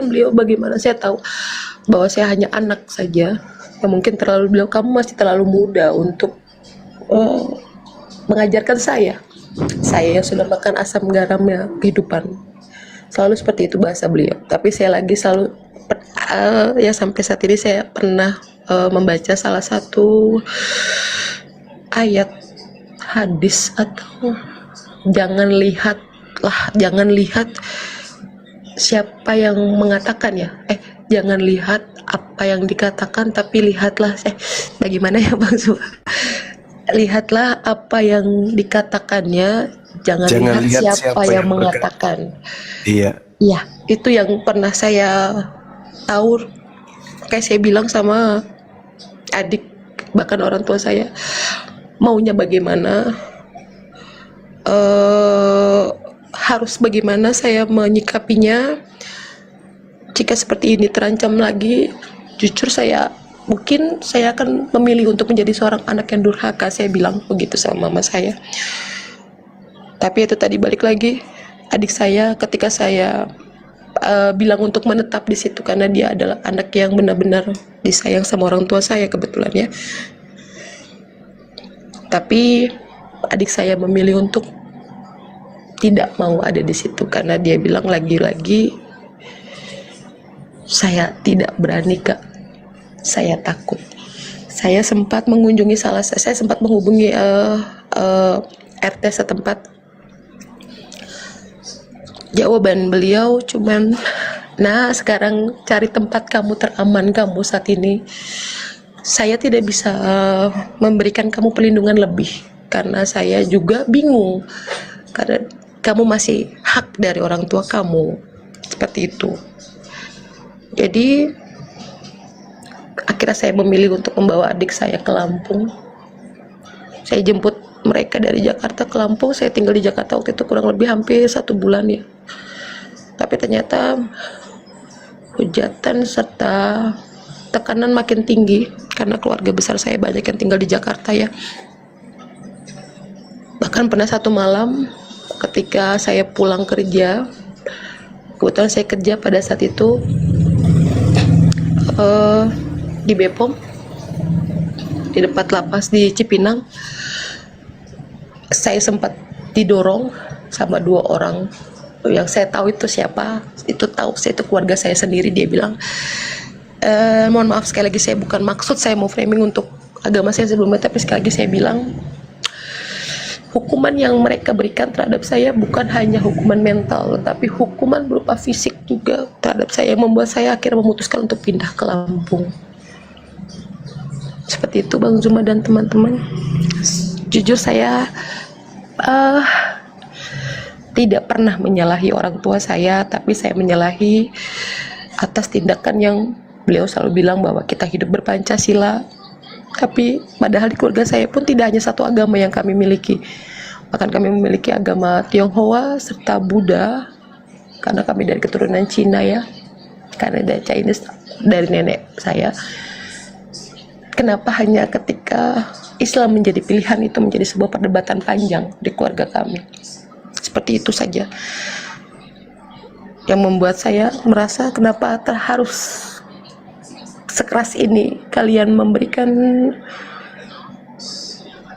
menjelaskan beliau bagaimana saya tahu bahwa saya hanya anak saja. Ya mungkin beliau, kamu masih terlalu muda untuk mengajarkan saya. Saya yang sudah makan asam garamnya kehidupan. Selalu seperti itu bahasa beliau. Tapi saya lagi selalu ya sampai saat ini saya pernah membaca salah satu ayat hadis atau jangan lihat siapa yang mengatakan ya, jangan lihat apa yang dikatakan, tapi lihatlah bagaimana ya Bang Su? Lihatlah apa yang dikatakannya, jangan lihat siapa yang mengatakan. Iya. Iya, itu yang pernah saya tahu. Kayak saya bilang sama adik, bahkan orang tua saya, maunya bagaimana, harus bagaimana saya menyikapinya jika seperti ini terancam lagi. Jujur mungkin saya akan memilih untuk menjadi seorang anak yang durhaka, saya bilang begitu sama mama saya. Tapi itu tadi balik lagi, adik saya ketika saya bilang untuk menetap di situ karena dia adalah anak yang benar-benar disayang sama orang tua saya kebetulan ya. Tapi adik saya memilih untuk tidak mau ada di situ karena dia bilang lagi-lagi saya tidak berani Kak, saya takut. Saya sempat mengunjungi saya sempat menghubungi RT setempat. Jawaban beliau cuman, nah sekarang cari tempat kamu teraman kamu saat ini. Saya tidak bisa memberikan kamu perlindungan lebih karena saya juga bingung karena kamu masih hak dari orang tua kamu, seperti itu. Jadi akhirnya saya memilih untuk membawa adik saya ke Lampung. Saya jemput mereka dari Jakarta ke Lampung. Saya tinggal di Jakarta waktu itu kurang lebih hampir 1 bulan ya. Tapi ternyata hujatan serta tekanan makin tinggi karena keluarga besar saya banyak yang tinggal di Jakarta ya. Bahkan pernah satu malam ketika saya pulang kerja, kebetulan saya kerja pada saat itu di Bepom, di depan lapas di Cipinang. Saya sempat didorong sama 2 orang yang saya tahu itu siapa, itu keluarga saya sendiri. Dia bilang, mohon maaf sekali lagi, saya bukan maksud saya mau framing untuk agama saya sebelumnya, tapi sekali lagi saya bilang hukuman yang mereka berikan terhadap saya bukan hanya hukuman mental, tapi hukuman berupa fisik juga terhadap saya, yang membuat saya akhirnya memutuskan untuk pindah ke Lampung. Seperti itu Bang Zuma dan teman-teman. Jujur saya tidak pernah menyalahi orang tua saya, tapi saya menyalahi atas tindakan yang beliau selalu bilang bahwa kita hidup berpancasila. Tapi padahal di keluarga saya pun tidak hanya satu agama yang kami miliki, bahkan kami memiliki agama Tionghoa serta Buddha karena kami dari keturunan Cina ya, karena dari Chinese dari nenek saya. Kenapa hanya ketika Islam menjadi pilihan itu menjadi sebuah perdebatan panjang di keluarga kami. Seperti itu saja yang membuat saya merasa kenapa harus sekeras ini kalian memberikan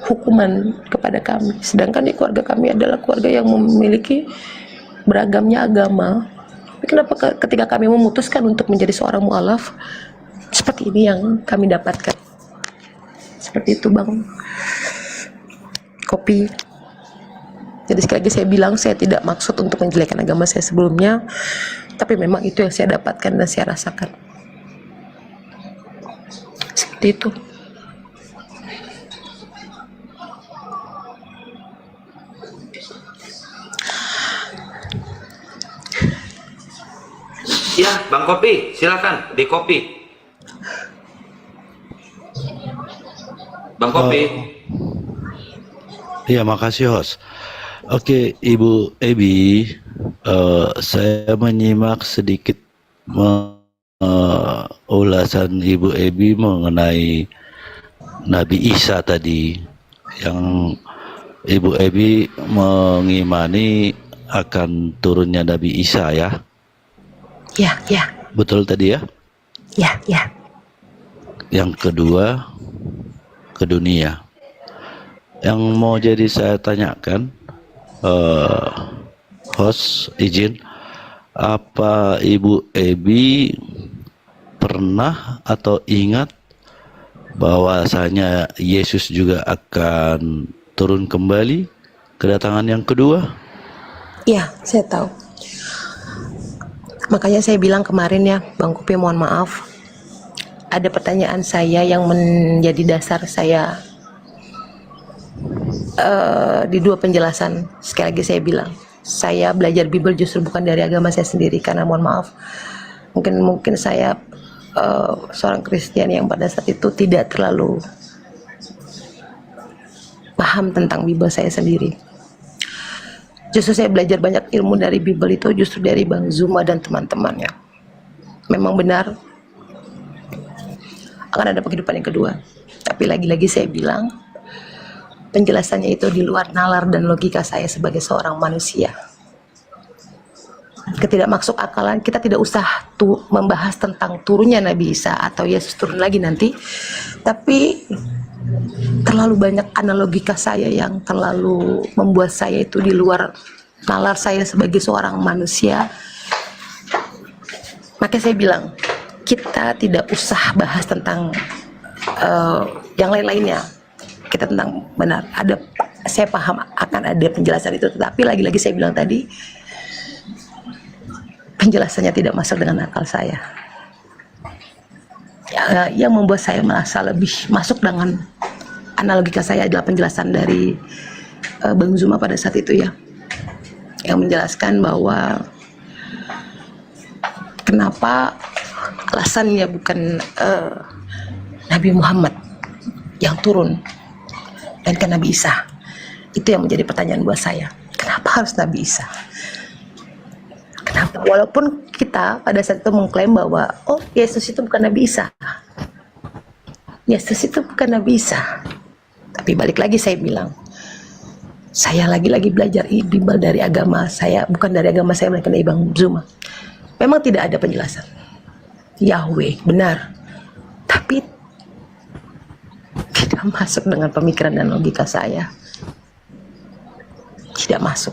hukuman kepada kami, sedangkan di keluarga kami adalah keluarga yang memiliki beragamnya agama. Tapi kenapa ketika kami memutuskan untuk menjadi seorang mu'alaf, seperti ini yang kami dapatkan. Seperti itu Bang Kopi. Jadi sekali lagi saya bilang, saya tidak maksud untuk menjelekkan agama saya sebelumnya, tapi memang itu yang saya dapatkan dan saya rasakan. Seperti itu. Ya, Bang Kopi, silakan di kopi. Bang Kopi. Iya, makasih host. Oke, Ibu Ebi, saya menyimak sedikit ulasan Ibu Ebi mengenai Nabi Isa tadi, yang Ibu Ebi mengimani akan turunnya Nabi Isa ya. Ya. betul tadi ya. Ya, ya. Yang kedua, ke dunia. Yang mau jadi saya tanyakan, host izin, apa Ibu Ebi pernah atau ingat bahwasanya Yesus juga akan turun kembali kedatangan yang kedua? Ya, saya tahu. Makanya saya bilang kemarin ya, Bang Kopi, mohon maaf. Ada pertanyaan saya yang menjadi dasar saya di dua penjelasan. Sekali lagi saya bilang, saya belajar Bible justru bukan dari agama saya sendiri, karena mohon maaf, mungkin saya seorang Kristen yang pada saat itu tidak terlalu paham tentang Bible saya sendiri. Justru saya belajar banyak ilmu dari Bible itu justru dari Bang Zuma dan teman-temannya. Memang benar akan ada kehidupan yang kedua, tapi lagi-lagi saya bilang penjelasannya itu di luar nalar dan logika saya sebagai seorang manusia. Ketidakmasuk akalan, kita tidak usah membahas tentang turunnya Nabi Isa atau Yesus turun lagi nanti, tapi terlalu banyak analogika saya yang terlalu membuat saya itu di luar nalar saya sebagai seorang manusia. Makanya saya bilang, kita tidak usah bahas tentang yang lain-lainnya. Kita tentang benar, saya paham akan ada penjelasan itu, tetapi lagi-lagi saya bilang tadi, penjelasannya tidak masuk dengan akal saya. Yang membuat saya merasa lebih masuk dengan analogika saya adalah penjelasan dari Bang Zuma pada saat itu ya, yang menjelaskan bahwa kenapa alasannya bukan Nabi Muhammad yang turun, dan kan Nabi Isa. Itu yang menjadi pertanyaan buat saya. Kenapa harus Nabi Isa? Kenapa? Walaupun kita pada saat itu mengklaim bahwa Yesus itu bukan Nabi Isa. Yesus itu bukan Nabi Isa. Tapi balik lagi saya bilang, saya lagi-lagi belajar Bible dari agama saya, bukan dari agama saya, melainkan dari Bang Zuma. Memang tidak ada penjelasan Yahweh, benar, tapi tidak masuk dengan pemikiran dan logika saya. Tidak masuk.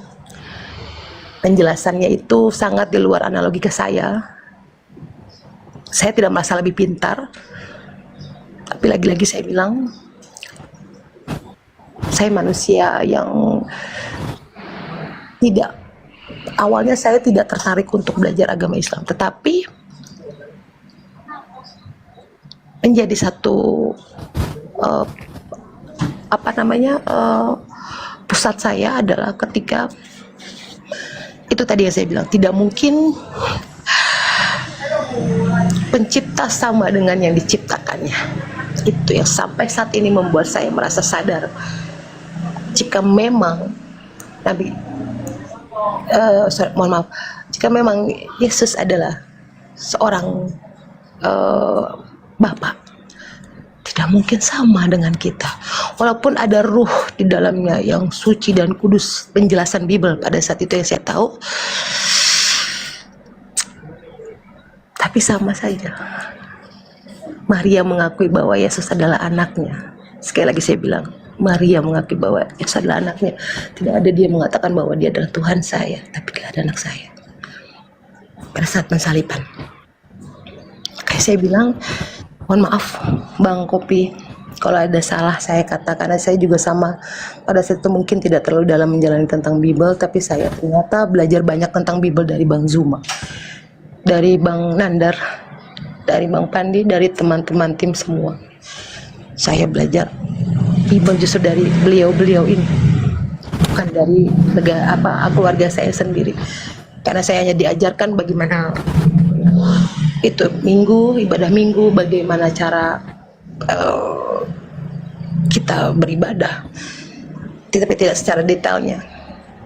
Penjelasannya itu sangat di luar analogika saya. Saya tidak merasa lebih pintar, tapi lagi-lagi saya bilang, saya manusia yang tidak, awalnya saya tidak tertarik untuk belajar agama Islam, tetapi menjadi satu pusat saya adalah ketika itu tadi yang saya bilang, tidak mungkin pencipta sama dengan yang diciptakannya. Itu yang sampai saat ini membuat saya merasa sadar, jika memang jika memang Yesus adalah seorang Bapa, tidak mungkin sama dengan kita. Walaupun ada ruh di dalamnya yang suci dan kudus, penjelasan Bible pada saat itu yang saya tahu, tapi sama saja. Maria mengakui bahwa Yesus adalah anaknya. Sekali lagi saya bilang, Maria mengakui bahwa Yesus adalah anaknya. Tidak ada dia mengatakan bahwa dia adalah Tuhan saya, tapi dia adalah anak saya. Pada saat pensaliban, kayak saya bilang, mohon maaf Bang Kopi kalau ada salah saya kata, karena saya juga sama pada saat itu mungkin tidak terlalu dalam menjalani tentang Bible, tapi saya ternyata belajar banyak tentang Bible dari Bang Zuma, dari Bang Nandar, dari Bang Pandi, dari teman-teman tim semua. Saya belajar Bible justru dari beliau-beliau ini, bukan dari keluarga saya sendiri, karena saya hanya diajarkan bagaimana itu ibadah minggu, bagaimana cara kita beribadah, tapi tidak secara detailnya.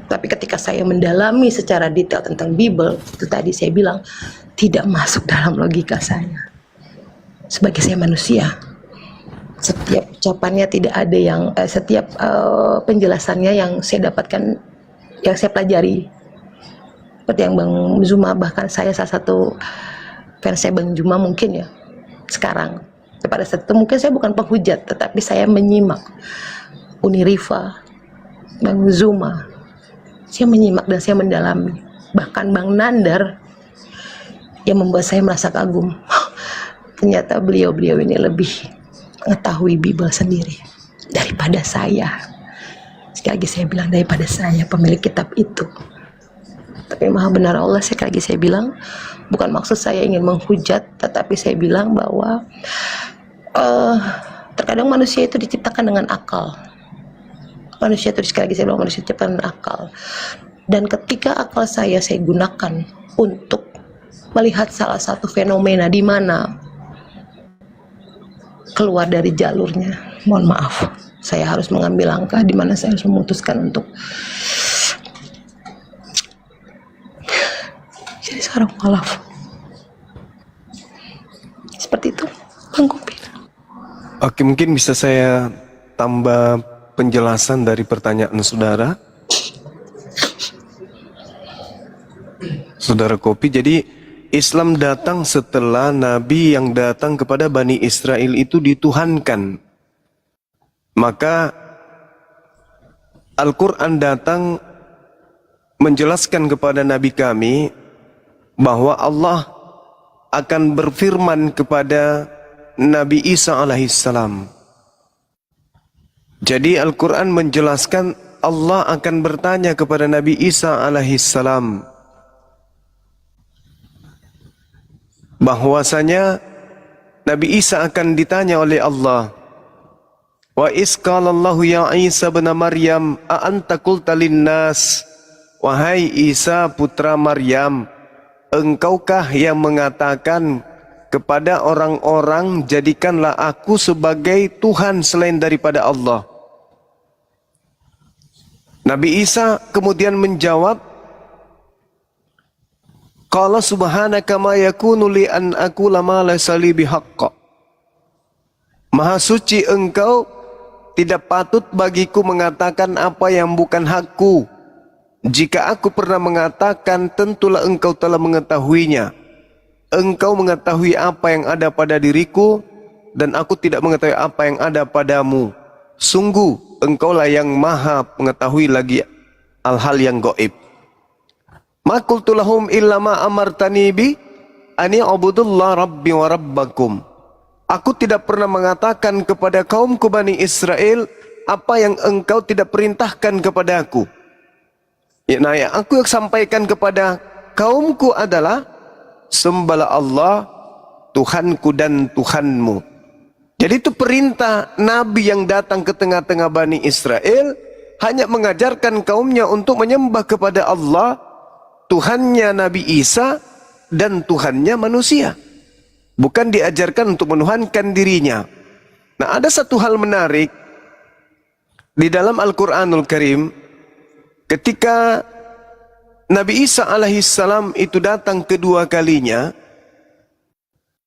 Tapi ketika saya mendalami secara detail tentang Bible, itu tadi saya bilang tidak masuk dalam logika saya. Sebagai saya manusia, setiap ucapannya tidak ada yang setiap penjelasannya yang saya dapatkan, yang saya pelajari, seperti yang Bang Zuma, bahkan saya salah satu fansnya Bang Juma mungkin ya sekarang. Pada saat itu mungkin saya bukan penghujat, tetapi saya menyimak Uni Rifa, Bang Zuma. Saya menyimak dan saya mendalami. Bahkan Bang Nandar yang membuat saya merasa kagum. Ternyata beliau-beliau ini lebih mengetahui Bible sendiri daripada saya. Sekali lagi saya bilang daripada saya pemilik kitab itu. Tapi maha benar Allah, sekali lagi saya bilang bukan maksud saya ingin menghujat, tetapi saya bilang bahwa terkadang manusia itu diciptakan dengan akal. Manusia itu, sekali lagi saya bilang, manusia diciptakan dengan akal. Dan ketika akal saya gunakan untuk melihat salah satu fenomena di mana keluar dari jalurnya, mohon maaf, saya harus mengambil langkah di mana saya harus memutuskan untuk jadi seorang mualaf. Seperti itu, Bang Kopi. Oke, mungkin bisa saya tambah penjelasan dari pertanyaan saudara. Saudara Kopi, jadi Islam datang setelah Nabi yang datang kepada Bani Israel itu dituhankan. Maka Al-Quran datang menjelaskan kepada Nabi kami bahwa Allah akan berfirman kepada Nabi Isa alaihissalam. Jadi Al-Quran menjelaskan Allah akan bertanya kepada Nabi Isa alaihissalam bahwasanya Nabi Isa akan ditanya oleh Allah, wa isqalallahu ya Isa bin Maryam a anta qulta linnas, wahai Isa putra Maryam, engkaukah yang mengatakan kepada orang-orang jadikanlah aku sebagai Tuhan selain daripada Allah? Nabi Isa kemudian menjawab, qala subhanaka ma yakunu li an aqula ma laysa li bihaqq. Maha suci engkau, tidak patut bagiku mengatakan apa yang bukan hakku. Jika aku pernah mengatakan, tentulah engkau telah mengetahuinya. Engkau mengetahui apa yang ada pada diriku, dan aku tidak mengetahui apa yang ada padamu. Sungguh, engkaulah yang maha mengetahui lagi hal-hal yang gaib. Ma qultu lahum illa ma amartani bi ani ubudullah rabbi wa rabbakum. Aku tidak pernah mengatakan kepada kaumku Bani Israel apa yang engkau tidak perintahkan kepadaku. Nah, yang aku sampaikan kepada kaumku adalah sembahlah Allah Tuhanku dan Tuhanmu. Jadi itu perintah Nabi yang datang ke tengah-tengah Bani Israel, hanya mengajarkan kaumnya untuk menyembah kepada Allah, Tuhannya Nabi Isa dan Tuhannya manusia. Bukan diajarkan untuk menuhankan dirinya. Nah, ada satu hal menarik di dalam Al-Quranul Karim. Ketika Nabi Isa alaihissalam itu datang kedua kalinya,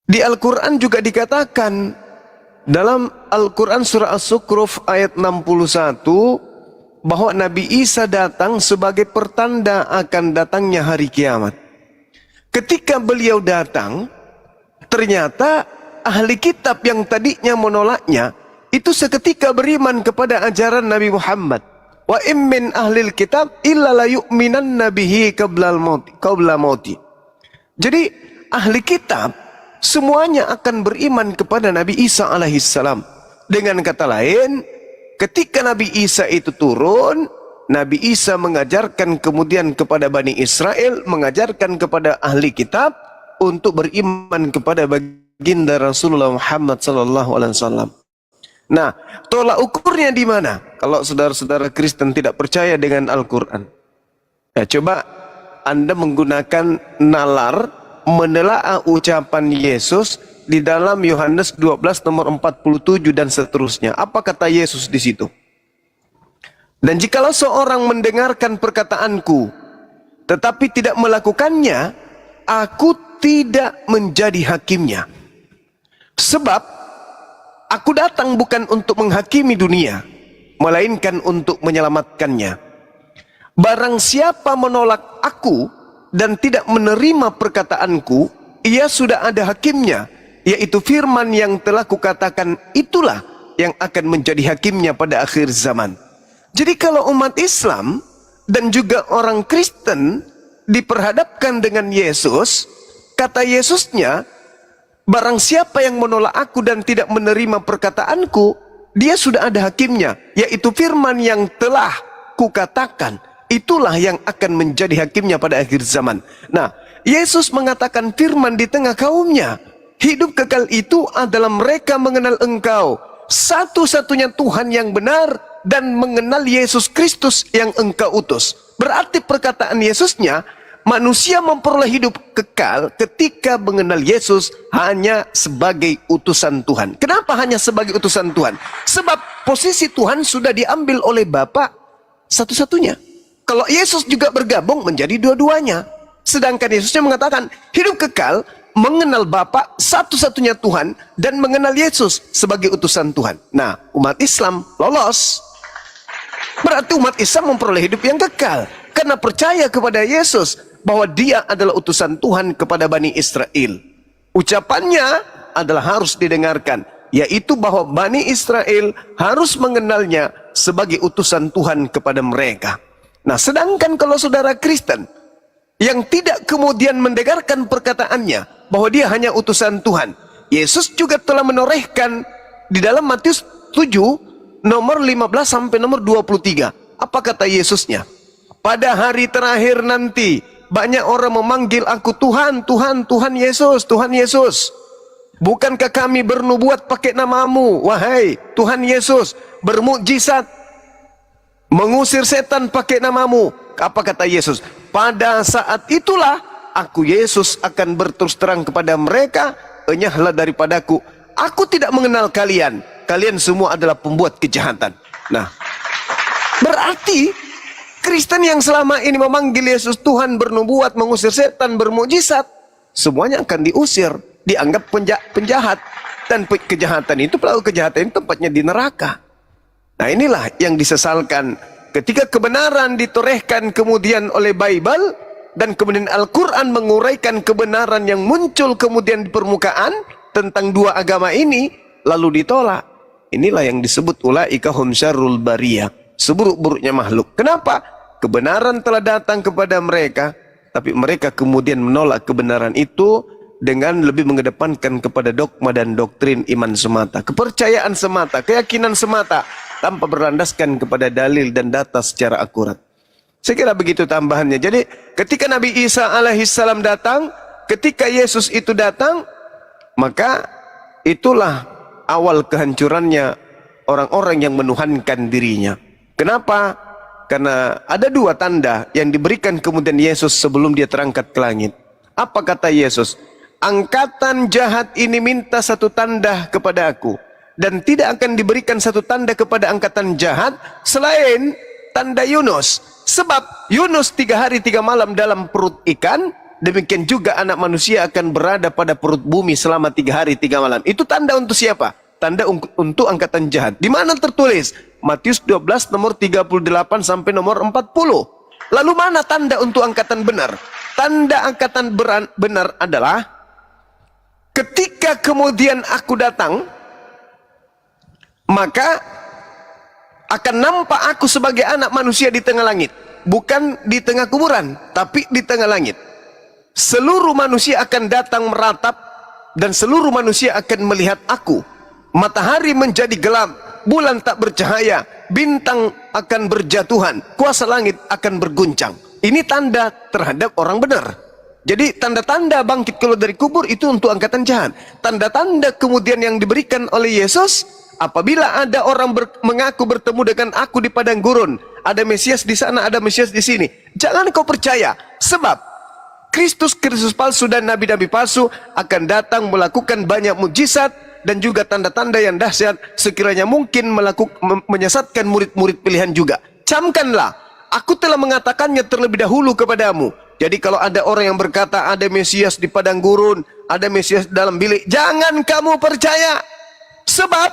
di Al-Quran juga dikatakan dalam Al-Quran surah As-Sukruf ayat 61 bahwa Nabi Isa datang sebagai pertanda akan datangnya hari kiamat. Ketika beliau datang, ternyata ahli kitab yang tadinya menolaknya itu seketika beriman kepada ajaran Nabi Muhammad. Wa im min ahlil kitab illa la yu'minanna bihi qabla mauti. Jadi ahli kitab semuanya akan beriman kepada Nabi Isa alaihissalam. Dengan kata lain, ketika Nabi Isa itu turun, Nabi Isa mengajarkan kemudian kepada Bani Israel, mengajarkan kepada ahli kitab untuk beriman kepada baginda Rasulullah Muhammad SAW. Nah, tolak ukurnya di mana? Kalau saudara-saudara Kristen tidak percaya dengan Al-Quran, ya coba Anda menggunakan nalar menelaah ucapan Yesus di dalam Yohanes 12 nomor 47 dan seterusnya. Apa kata Yesus di situ? Dan jikalau seorang mendengarkan perkataanku tetapi tidak melakukannya, aku tidak menjadi hakimnya. Sebab aku datang bukan untuk menghakimi dunia, melainkan untuk menyelamatkannya. Barang siapa menolak aku dan tidak menerima perkataanku, ia sudah ada hakimnya, yaitu firman yang telah kukatakan, itulah yang akan menjadi hakimnya pada akhir zaman. Jadi kalau umat Islam dan juga orang Kristen diperhadapkan dengan Yesus, kata Yesusnya, barang siapa yang menolak aku dan tidak menerima perkataanku, dia sudah ada hakimnya, yaitu firman yang telah kukatakan, itulah yang akan menjadi hakimnya pada akhir zaman. Nah, Yesus mengatakan firman di tengah kaumnya. Hidup kekal itu adalah mereka mengenal Engkau, satu-satunya Tuhan yang benar, dan mengenal Yesus Kristus yang Engkau utus. Berarti perkataan Yesusnya, manusia memperoleh hidup kekal ketika mengenal Yesus hanya sebagai utusan Tuhan. Kenapa hanya sebagai utusan Tuhan? Sebab posisi Tuhan sudah diambil oleh Bapa satu-satunya. Kalau Yesus juga bergabung menjadi dua-duanya. Sedangkan Yesusnya mengatakan hidup kekal mengenal Bapa satu-satunya Tuhan dan mengenal Yesus sebagai utusan Tuhan. Nah, umat Islam lolos. Berarti umat Islam memperoleh hidup yang kekal karena percaya kepada Yesus, bahwa dia adalah utusan Tuhan kepada Bani Israel. Ucapannya adalah harus didengarkan, yaitu bahwa Bani Israel harus mengenalnya sebagai utusan Tuhan kepada mereka. Nah, sedangkan kalau saudara Kristen yang tidak kemudian mendengarkan perkataannya bahwa dia hanya utusan Tuhan, Yesus juga telah menorehkan di dalam Matius 7 nomor 15 sampai nomor 23. Apa kata Yesusnya? Pada hari terakhir nanti banyak orang memanggil aku Tuhan, Tuhan, Tuhan Yesus, Tuhan Yesus. Bukankah kami bernubuat pakai namamu, wahai Tuhan Yesus, bermukjizat, mengusir setan pakai namamu? Apa kata Yesus? Pada saat itulah aku Yesus akan berterus terang kepada mereka, enyahlah daripadaku, aku tidak mengenal kalian, kalian semua adalah pembuat kejahatan. Nah, berarti Kristen yang selama ini memanggil Yesus Tuhan, bernubuat, mengusir setan, bermukjizat, semuanya akan diusir, dianggap penjahat. Dan kejahatan itu, pelaku kejahatan itu tempatnya di neraka. Nah, inilah yang disesalkan ketika kebenaran ditorehkan kemudian oleh Bible, dan kemudian Al-Quran menguraikan kebenaran yang muncul kemudian di permukaan tentang dua agama ini, lalu ditolak. Inilah yang disebut ulaika hum syarrul bariyah, seburuk-buruknya makhluk. Kenapa? Kebenaran telah datang kepada mereka, tapi mereka kemudian menolak kebenaran itu dengan lebih mengedepankan kepada dogma dan doktrin iman semata, kepercayaan semata, keyakinan semata, tanpa berlandaskan kepada dalil dan data secara akurat. Saya kira begitu tambahannya. Jadi ketika Nabi Isa alaihissalam datang, ketika Yesus itu datang, maka itulah awal kehancurannya orang-orang yang menuhankan dirinya. Kenapa? Karena ada dua tanda yang diberikan kemudian Yesus sebelum dia terangkat ke langit. Apa kata Yesus? Angkatan jahat ini minta satu tanda kepada aku, dan tidak akan diberikan satu tanda kepada angkatan jahat selain tanda Yunus. Sebab Yunus 3 hari 3 malam dalam perut ikan, demikian juga anak manusia akan berada pada perut bumi selama 3 hari 3 malam. Itu tanda untuk siapa? Tanda untuk angkatan jahat. Di mana tertulis? Matius 12 nomor 38 sampai nomor 40. Lalu mana tanda untuk angkatan benar? Tanda angkatan benar adalah ketika kemudian aku datang, maka akan nampak aku sebagai anak manusia di tengah langit. Bukan di tengah kuburan, tapi di tengah langit. Seluruh manusia akan datang meratap, dan seluruh manusia akan melihat aku. Matahari menjadi gelap, bulan tak bercahaya, bintang akan berjatuhan, kuasa langit akan berguncang. Ini tanda terhadap orang benar. Jadi tanda-tanda bangkit keluar dari kubur itu untuk angkatan jahat. Tanda-tanda kemudian yang diberikan oleh Yesus, apabila ada orang mengaku bertemu dengan aku di padang gurun, ada Mesias di sana, ada Mesias di sini, jangan kau percaya. Sebab Kristus palsu dan nabi-nabi palsu akan datang melakukan banyak mukjizat dan juga tanda-tanda yang dahsyat, sekiranya mungkin menyesatkan murid-murid pilihan juga. Camkanlah, aku telah mengatakannya terlebih dahulu kepadamu. Jadi kalau ada orang yang berkata ada Mesias di padang gurun, ada Mesias dalam bilik, jangan kamu percaya. Sebab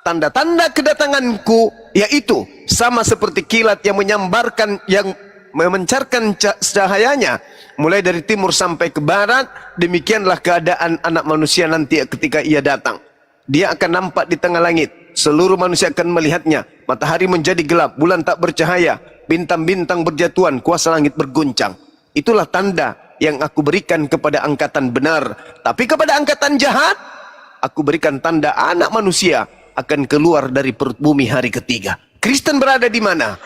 tanda-tanda kedatanganku yaitu sama seperti kilat yang menyambarkan, yang memancarkan cahayanya mulai dari timur sampai ke barat. Demikianlah keadaan anak manusia nanti ketika ia datang. Dia akan nampak di tengah langit, seluruh manusia akan melihatnya. Matahari menjadi gelap, bulan tak bercahaya, bintang-bintang berjatuhan, kuasa langit berguncang. Itulah tanda yang aku berikan kepada angkatan benar. Tapi kepada angkatan jahat, aku berikan tanda anak manusia akan keluar dari perut bumi hari ketiga. Kristen berada di mana?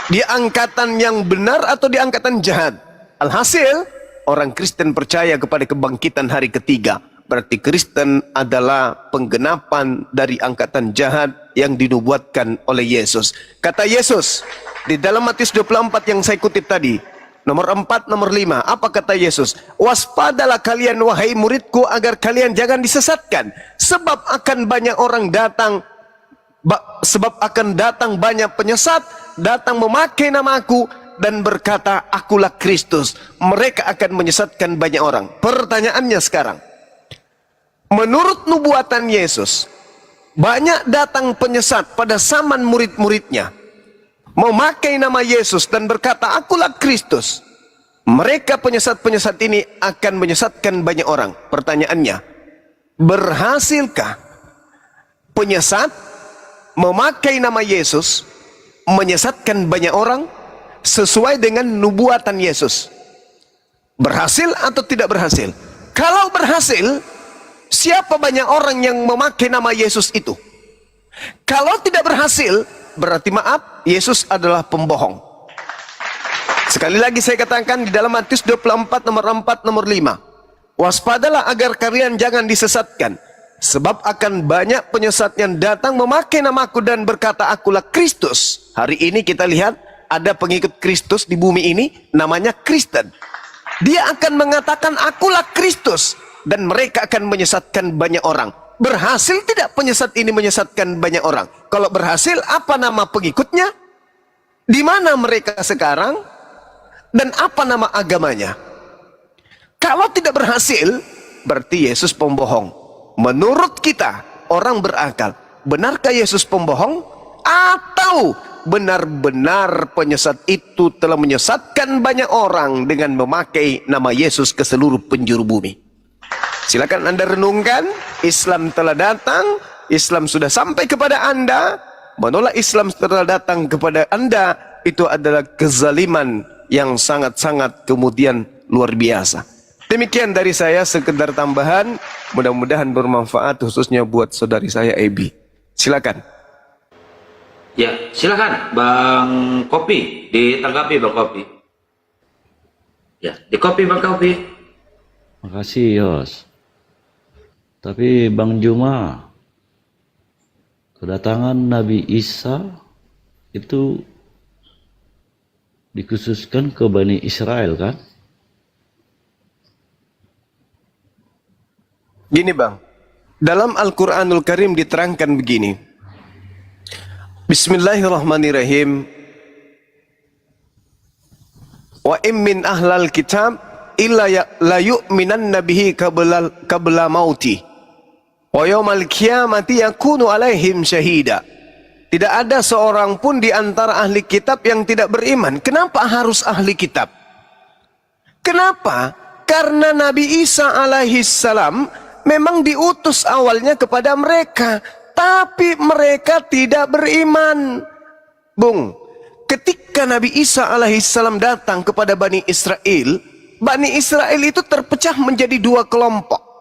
Di angkatan yang benar atau di angkatan jahat? Alhasil, orang Kristen percaya kepada kebangkitan hari ketiga. Berarti Kristen adalah penggenapan dari angkatan jahat yang dinubuatkan oleh Yesus. Kata Yesus di dalam Matius 24 yang saya kutip tadi, nomor 4, nomor 5, apa kata Yesus? Waspadalah kalian wahai muridku agar kalian jangan disesatkan, sebab akan banyak orang datang, banyak penyesat datang memakai namaku dan berkata akulah Kristus. Mereka akan menyesatkan banyak orang. Pertanyaannya sekarang, menurut nubuatan Yesus, banyak datang penyesat pada zaman murid-muridnya, memakai nama Yesus dan berkata akulah Kristus. Mereka penyesat-penyesat ini akan menyesatkan banyak orang. Pertanyaannya, berhasilkah penyesat memakai nama Yesus menyesatkan banyak orang sesuai dengan nubuatan Yesus? Berhasil atau tidak berhasil? Kalau berhasil, siapa banyak orang yang memakai nama Yesus itu? Kalau tidak berhasil, berarti maaf, Yesus adalah pembohong. Sekali lagi saya katakan di dalam Matius 24 nomor 4 nomor 5. Waspadalah agar kalian jangan disesatkan, sebab akan banyak penyesat yang datang memakai namaku dan berkata akulah Kristus. Hari ini kita lihat ada pengikut Kristus di bumi ini namanya Kristen. Dia akan mengatakan akulah Kristus dan mereka akan menyesatkan banyak orang. Berhasil tidak penyesat ini menyesatkan banyak orang? Kalau berhasil, apa nama pengikutnya? Di mana mereka sekarang? Dan apa nama agamanya? Kalau tidak berhasil, berarti Yesus pembohong. Menurut kita, orang berakal, benarkah Yesus pembohong? Atau benar-benar penyesat itu telah menyesatkan banyak orang dengan memakai nama Yesus ke seluruh penjuru bumi? Silakan Anda renungkan. Islam telah datang, Islam sudah sampai kepada Anda. Menolak Islam telah datang kepada Anda, itu adalah kezaliman yang sangat-sangat kemudian luar biasa. Demikian dari saya, sekedar tambahan, mudah-mudahan bermanfaat khususnya buat saudari saya Ebi. Silakan. Ya, silakan Bang Kopi, ditanggapi Bang Kopi. Ya, di Kopi Bang Kopi. Makasih Yos. Tapi Bang Juma, kedatangan Nabi Isa itu dikhususkan ke Bani Israel kan? Gini Bang, dalam Al-Quranul Karim diterangkan begini. Bismillahirrahmanirrahim. Wa min ahlal kitab illa la yu'minan nabihi qabla mauti. Wa yawmal qiyamati yakunu alaihim syahida. Tidak ada seorang pun di antara ahli kitab yang tidak beriman. Kenapa harus ahli kitab? Kenapa? Karena Nabi Isa alaihi salam memang diutus awalnya kepada mereka, tapi mereka tidak beriman. Bung, ketika Nabi Isa alaihi salam datang kepada Bani Israel itu terpecah menjadi dua kelompok.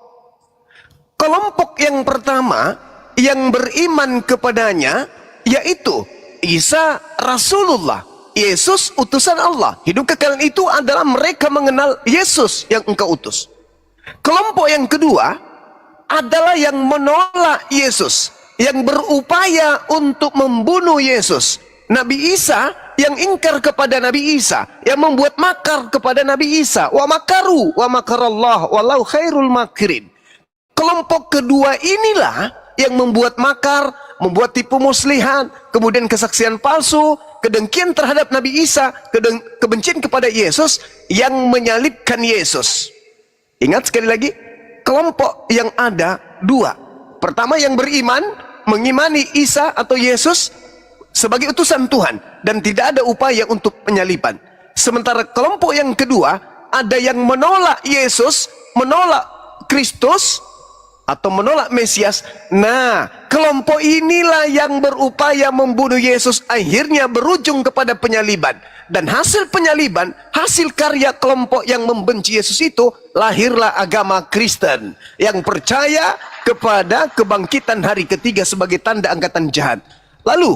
Kelompok yang pertama yang beriman kepadanya yaitu Isa Rasulullah, Yesus utusan Allah. Hidup kekal itu adalah mereka mengenal Yesus yang engkau utus. Kelompok yang kedua adalah yang menolak Yesus, yang berupaya untuk membunuh Yesus. Nabi Isa yang ingkar kepada Nabi Isa, yang membuat makar kepada Nabi Isa. Wa makaru wa makarallah wallahu khairul makirin. Kelompok kedua inilah yang membuat makar, membuat tipu muslihat, kemudian kesaksian palsu, kedengkian terhadap Nabi Isa, kebencian kepada Yesus, yang menyalibkan Yesus. Ingat sekali lagi, kelompok yang ada dua. Pertama yang beriman, mengimani Isa atau Yesus, sebagai utusan Tuhan dan tidak ada upaya untuk penyaliban. Sementara kelompok yang kedua, ada yang menolak Yesus, menolak Kristus, atau menolak Mesias. Nah, kelompok inilah yang berupaya membunuh Yesus, akhirnya berujung kepada penyaliban. Dan hasil penyaliban, hasil karya kelompok yang membenci Yesus itu, lahirlah agama Kristen yang percaya kepada kebangkitan hari ketiga sebagai tanda angkatan jahat. Lalu,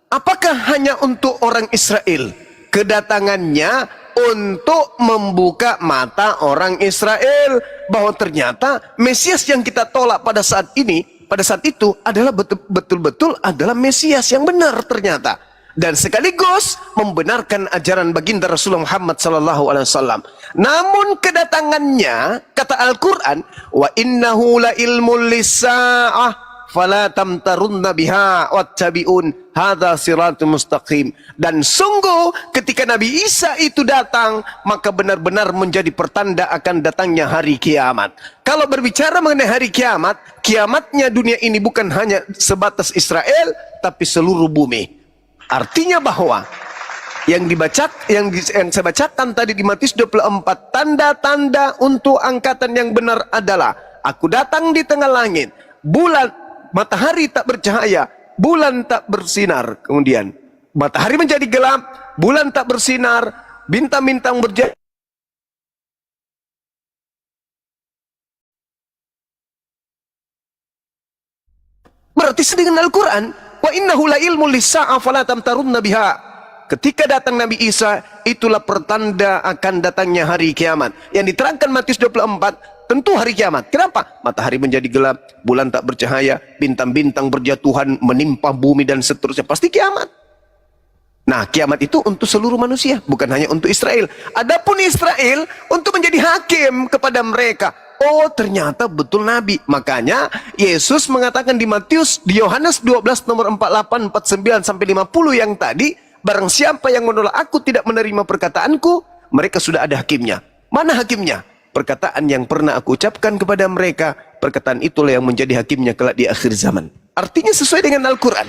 apakah hanya untuk orang Israel? Kedatangannya untuk membuka mata orang Israel bahwa ternyata Mesias yang kita tolak pada saat ini, pada saat itu adalah betul-betul adalah Mesias yang benar ternyata, dan sekaligus membenarkan ajaran baginda Rasulullah Muhammad SAW. Namun kedatangannya, kata Al-Quran, wa innahu la ilmul lisa'ah fala tamtarunna biha wattabi'un hadza siratul mustaqim. Dan sungguh ketika Nabi Isa itu datang, maka benar-benar menjadi pertanda akan datangnya hari kiamat. Kalau berbicara mengenai hari kiamat, kiamatnya dunia ini bukan hanya sebatas Israel, tapi seluruh bumi. Artinya bahwa yang saya bacakan tadi di Matius 24, tanda-tanda untuk angkatan yang benar adalah aku datang di tengah langit, matahari tak bercahaya, bulan tak bersinar, kemudian matahari menjadi gelap, bulan tak bersinar, bintang-bintang berjatuh. Berarti sedangkan Al-Quran, wa innahu la ilmul lisa'ah fala tamtarunna biha. Ketika datang Nabi Isa, itulah pertanda akan datangnya hari kiamat. Yang diterangkan Matius 24, tentu hari kiamat. Kenapa? Matahari menjadi gelap, bulan tak bercahaya, bintang-bintang berjatuhan menimpa bumi dan seterusnya. Pasti kiamat. Nah, kiamat itu untuk seluruh manusia, bukan hanya untuk Israel. Adapun Israel untuk menjadi hakim kepada mereka. Oh, ternyata betul Nabi. Makanya Yesus mengatakan di Yohanes 12 nomor 48, 49 sampai 50 yang tadi, barang siapa yang menolak aku tidak menerima perkataanku, mereka sudah ada hakimnya. Mana hakimnya? Perkataan yang pernah aku ucapkan kepada mereka, perkataan itulah yang menjadi hakimnya kelak di akhir zaman. Artinya sesuai dengan Al-Quran.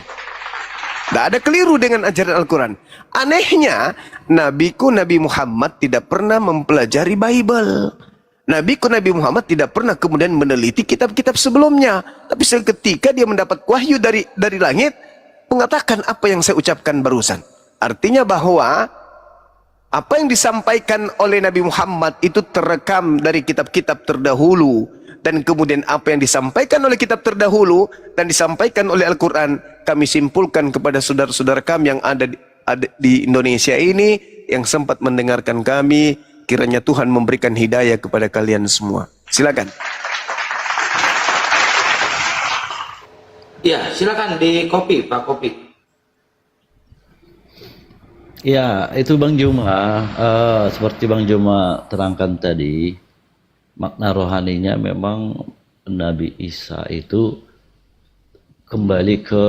Tidak ada keliru dengan ajaran Al-Quran. Anehnya, Nabiku Nabi Muhammad tidak pernah mempelajari Bible. Nabiku Nabi Muhammad tidak pernah kemudian meneliti kitab-kitab sebelumnya. Tapi seketika dia mendapat wahyu dari langit, mengatakan apa yang saya ucapkan barusan. Artinya bahwa apa yang disampaikan oleh Nabi Muhammad itu terekam dari kitab-kitab terdahulu. Dan kemudian apa yang disampaikan oleh kitab terdahulu dan disampaikan oleh Al-Quran, kami simpulkan kepada saudara-saudara kami yang ada di Indonesia ini, yang sempat mendengarkan kami. Kiranya Tuhan memberikan hidayah kepada kalian semua. Silakan. Ya, silakan di kopi, Pak Kopi. Ya, itu Bang Juma. Seperti Bang Juma terangkan tadi, makna rohaninya memang Nabi Isa itu kembali ke,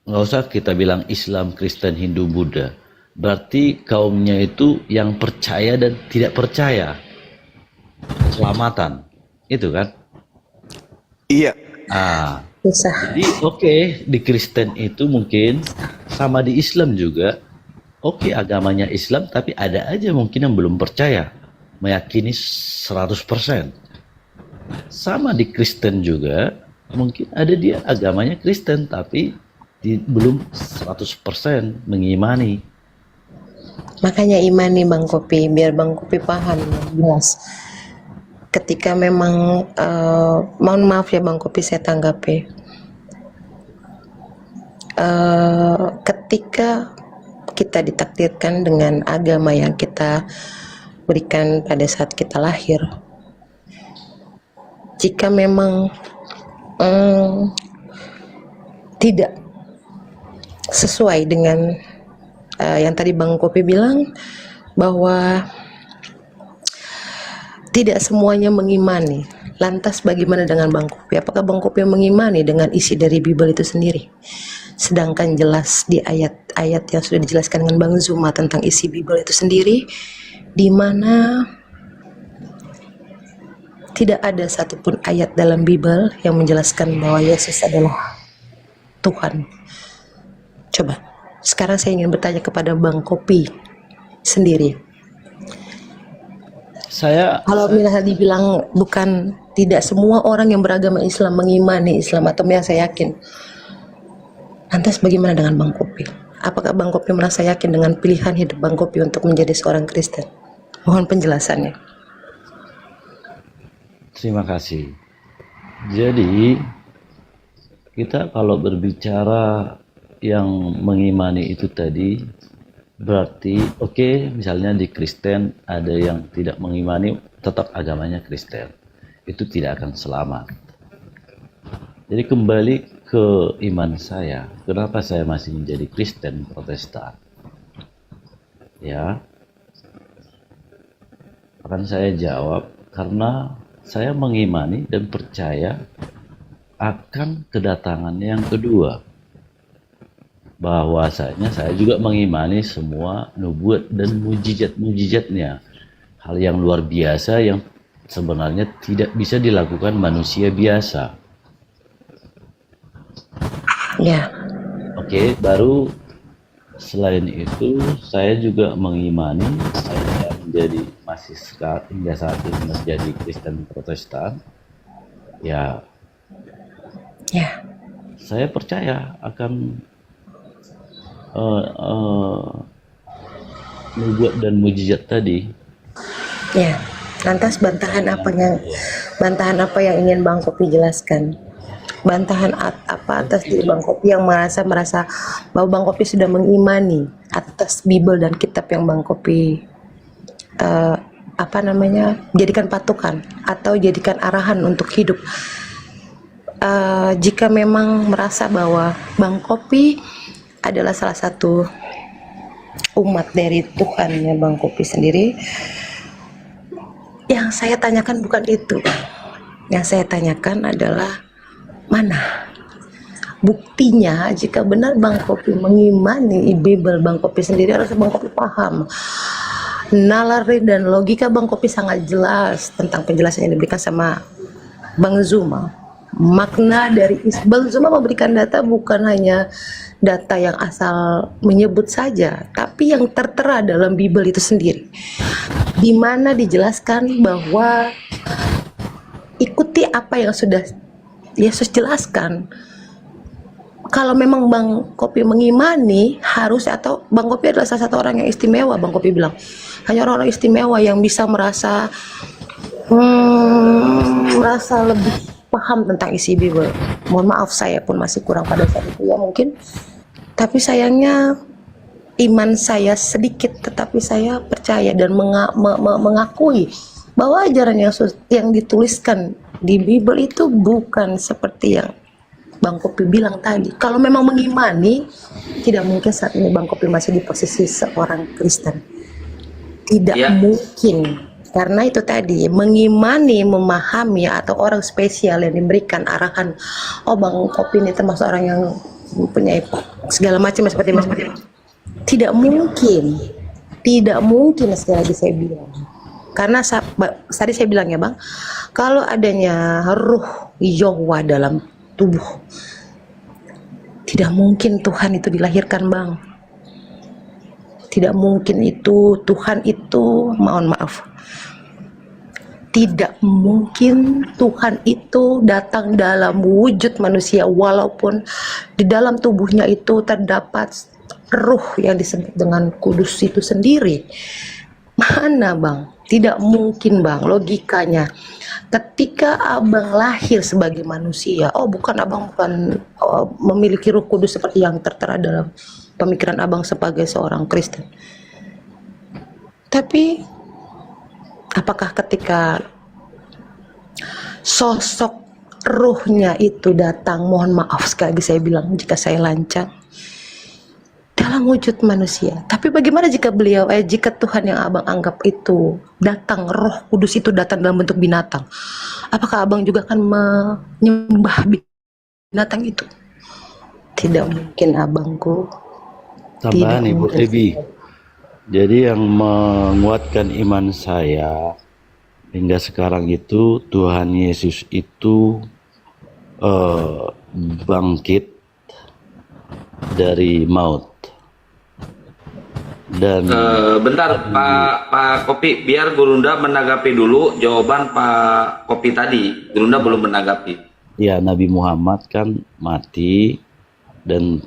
nggak usah kita bilang Islam, Kristen, Hindu, Buddha. Berarti kaumnya itu yang percaya dan tidak percaya. Keselamatan. Itu kan? Iya. Jadi oke, di Kristen itu mungkin sama di Islam juga. Oke, agamanya Islam, tapi ada aja mungkin yang belum percaya. Meyakini 100%. Sama di Kristen juga, mungkin ada dia agamanya Kristen, tapi belum 100% mengimani. Makanya imani Bang Kopi, biar Bang Kopi paham jelas. Ketika memang, mohon maaf ya Bang Kopi saya tanggapi. Ketika kita ditakdirkan dengan agama yang kita berikan pada saat kita lahir, jika memang tidak sesuai dengan yang tadi Bang Kopi bilang, bahwa tidak semuanya mengimani. Lantas bagaimana dengan Bang Kopi? Apakah Bang Kopi mengimani dengan isi dari Bible itu sendiri? Sedangkan jelas di ayat-ayat yang sudah dijelaskan dengan Bang Zuma tentang isi Bible itu sendiri, di mana tidak ada satupun ayat dalam Bible yang menjelaskan bahwa Yesus adalah Tuhan. Coba. Sekarang saya ingin bertanya kepada Bang Kopi sendiri. Kalau misalnya dibilang bukan tidak semua orang yang beragama Islam mengimani Islam, atau yang saya yakin. Lantas bagaimana dengan Bang Kopi? Apakah Bang Kopi merasa yakin dengan pilihan hidup Bang Kopi untuk menjadi seorang Kristen? Mohon penjelasannya. Terima kasih. Jadi kita kalau berbicara yang mengimani itu tadi, berarti oke, misalnya di Kristen ada yang tidak mengimani, tetap agamanya Kristen, itu tidak akan selamat. Jadi kembali ke iman saya, kenapa saya masih menjadi Kristen Protestan? Ya, akan saya jawab karena saya mengimani dan percaya akan kedatangan yang kedua. Bahwasanya saya juga mengimani semua nubuat dan mujizat-mujizatnya. Hal yang luar biasa yang sebenarnya tidak bisa dilakukan manusia biasa. Ya. Oke, baru selain itu saya juga mengimani, saya menjadi hingga saat ini menjadi Kristen Protestan. Ya. Saya percaya akan nubuat dan mujizat tadi. Ya, lantas bantahan apa yang ingin Bang Kopi jelaskan? Bantahan apa atas diri Bang Kopi yang merasa bahwa Bang Kopi sudah mengimani atas Bible dan kitab yang Bang Kopi jadikan patokan atau jadikan arahan untuk hidup. Jika memang merasa bahwa Bang Kopi adalah salah satu umat dari Tuhannya Bang Kopi sendiri, yang saya tanyakan bukan itu. Yang saya tanyakan adalah mana buktinya jika benar Bang Kopi mengimani Bible Bang Kopi sendiri, harus Bang Kopi paham nalari dan logika Bang Kopi sangat jelas tentang penjelasan yang diberikan sama Bang Zuma. Makna dari Bang Zuma memberikan data bukan hanya data yang asal menyebut saja, tapi yang tertera dalam Bible itu sendiri, di mana dijelaskan bahwa ikuti apa yang sudah Yesus jelaskan. Kalau memang Bang Kopi mengimani, harus, atau Bang Kopi adalah salah satu orang yang istimewa, Bang Kopi bilang hanya orang-orang istimewa yang bisa merasa lebih paham tentang isi Bible. Mohon maaf, saya pun masih kurang pada saat itu ya mungkin, tapi sayangnya iman saya sedikit, tetapi saya percaya dan mengakui bahwa ajaran yang dituliskan di Bible itu bukan seperti yang Bang Kopi bilang tadi. Kalau memang mengimani, tidak mungkin saat ini Bang Kopi masih di posisi seorang Kristen. Tidak mungkin. Karena itu tadi, mengimani, memahami, atau orang spesial yang diberikan arahan, oh Bang Kopi ini termasuk orang yang mempunyai segala macam seperti tidak mungkin. Tidak mungkin, sekali lagi saya bilang. Karena tadi saya bilang ya Bang, kalau adanya ruh Yahwa dalam tubuh, tidak mungkin Tuhan itu dilahirkan Bang. Tidak mungkin itu Tuhan itu, mohon maaf, tidak mungkin Tuhan itu datang dalam wujud manusia, walaupun di dalam tubuhnya itu terdapat ruh yang disebut dengan kudus itu sendiri. Mana Bang? Tidak mungkin Bang, logikanya. Ketika Abang lahir sebagai manusia, Abang bukan memiliki ruh kudus seperti yang tertera dalam pemikiran Abang sebagai seorang Kristen. Tapi apakah ketika sosok ruhnya itu datang, mohon maaf sekali lagi saya bilang jika saya lancang, dalam wujud manusia. Tapi bagaimana jika jika Tuhan yang Abang anggap itu datang, roh kudus itu datang dalam bentuk binatang? Apakah Abang juga akan menyembah binatang itu? Tidak mungkin Abangku. Tambahan Ibu Ebi. Jadi yang menguatkan iman saya hingga sekarang itu, Tuhan Yesus itu bangkit dari maut. Dan Bentar Pak Kopi, biar Gurunda menanggapi dulu jawaban Pak Kopi tadi. Gurunda belum menanggapi. ya, Nabi Muhammad kan mati dan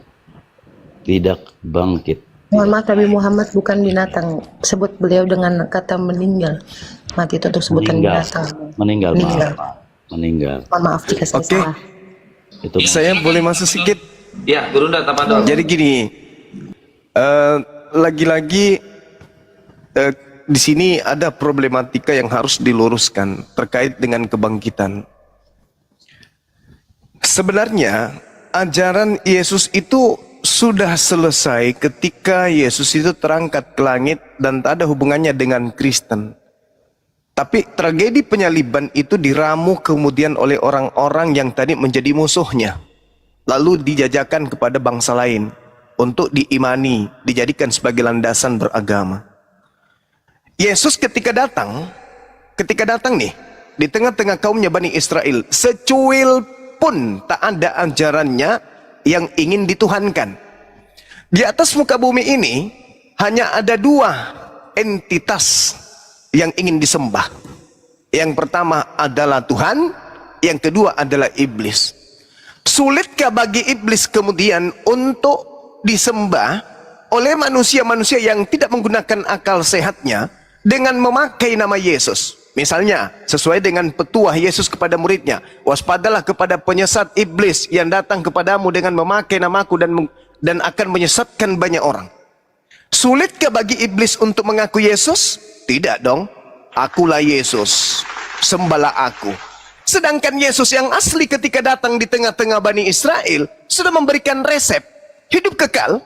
tidak bangkit. Mohon maaf, Nabi Muhammad bukan binatang. Sebut beliau dengan kata meninggal. Mati itu untuk sebutan binatang. Meninggal. Mohon maaf jika saya Oke. salah. Itu Saya boleh masuk sedikit? Ya, Gurunda Tapadol. Jadi gini, lagi-lagi di sini ada problematika yang harus diluruskan terkait dengan kebangkitan. Sebenarnya ajaran Yesus itu sudah selesai ketika Yesus itu terangkat ke langit dan tak ada hubungannya dengan Kristen. Tapi tragedi penyaliban itu diramu kemudian oleh orang-orang yang tadi menjadi musuhnya. Lalu dijajakan kepada bangsa lain untuk diimani, dijadikan sebagai landasan beragama. Yesus ketika datang nih di tengah-tengah kaumnya Bani Israel, secuil pun tak ada ajarannya yang ingin dituhankan. Di atas muka bumi ini hanya ada dua entitas yang ingin disembah. Yang pertama adalah Tuhan, yang kedua adalah iblis. Sulitkah bagi iblis kemudian untuk disembah oleh manusia-manusia yang tidak menggunakan akal sehatnya dengan memakai nama Yesus? Misalnya, sesuai dengan petuah Yesus kepada muridnya, waspadalah kepada penyesat iblis yang datang kepadamu dengan memakai namaku dan akan menyesatkan banyak orang. Sulitkah bagi iblis untuk mengaku Yesus? Tidak dong. Akulah Yesus, sembahlah aku. Sedangkan Yesus yang asli ketika datang di tengah-tengah Bani Israel sudah memberikan resep hidup kekal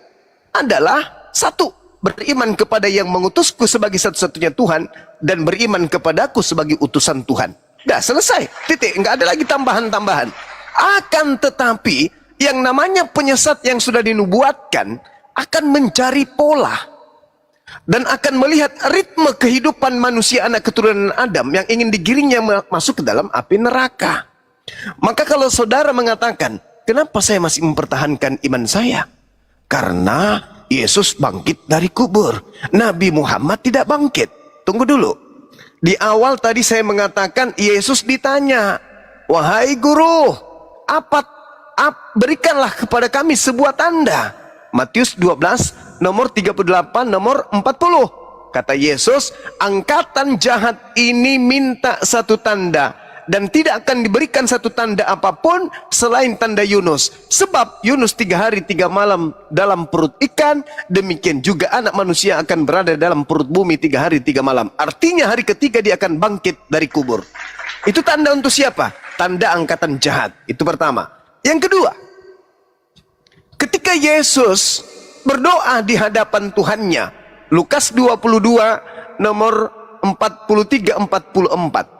adalah satu, beriman kepada yang mengutusku sebagai satu-satunya Tuhan dan beriman kepadaku sebagai utusan Tuhan. Dah selesai, titik, nggak ada lagi tambahan-tambahan. Akan tetapi yang namanya penyesat yang sudah dinubuatkan akan mencari pola dan akan melihat ritme kehidupan manusia anak keturunan Adam yang ingin digiringnya masuk ke dalam api neraka. Maka kalau saudara mengatakan, kenapa saya masih mempertahankan iman saya? Karena Yesus bangkit dari kubur, Nabi Muhammad tidak bangkit. Tunggu dulu. Di awal tadi saya mengatakan Yesus ditanya, wahai guru, berikanlah kepada kami sebuah tanda. Matius 12 nomor 38 nomor 40. Kata Yesus, angkatan jahat ini minta satu tanda dan tidak akan diberikan satu tanda apapun selain tanda Yunus. Sebab Yunus 3 hari 3 malam dalam perut ikan, demikian juga anak manusia akan berada dalam perut bumi 3 hari 3 malam. Artinya hari ketiga dia akan bangkit dari kubur. Itu tanda untuk siapa? Tanda angkatan jahat. Itu pertama. Yang kedua, ketika Yesus berdoa di hadapan Tuhannya, Lukas 22 nomor 43-44.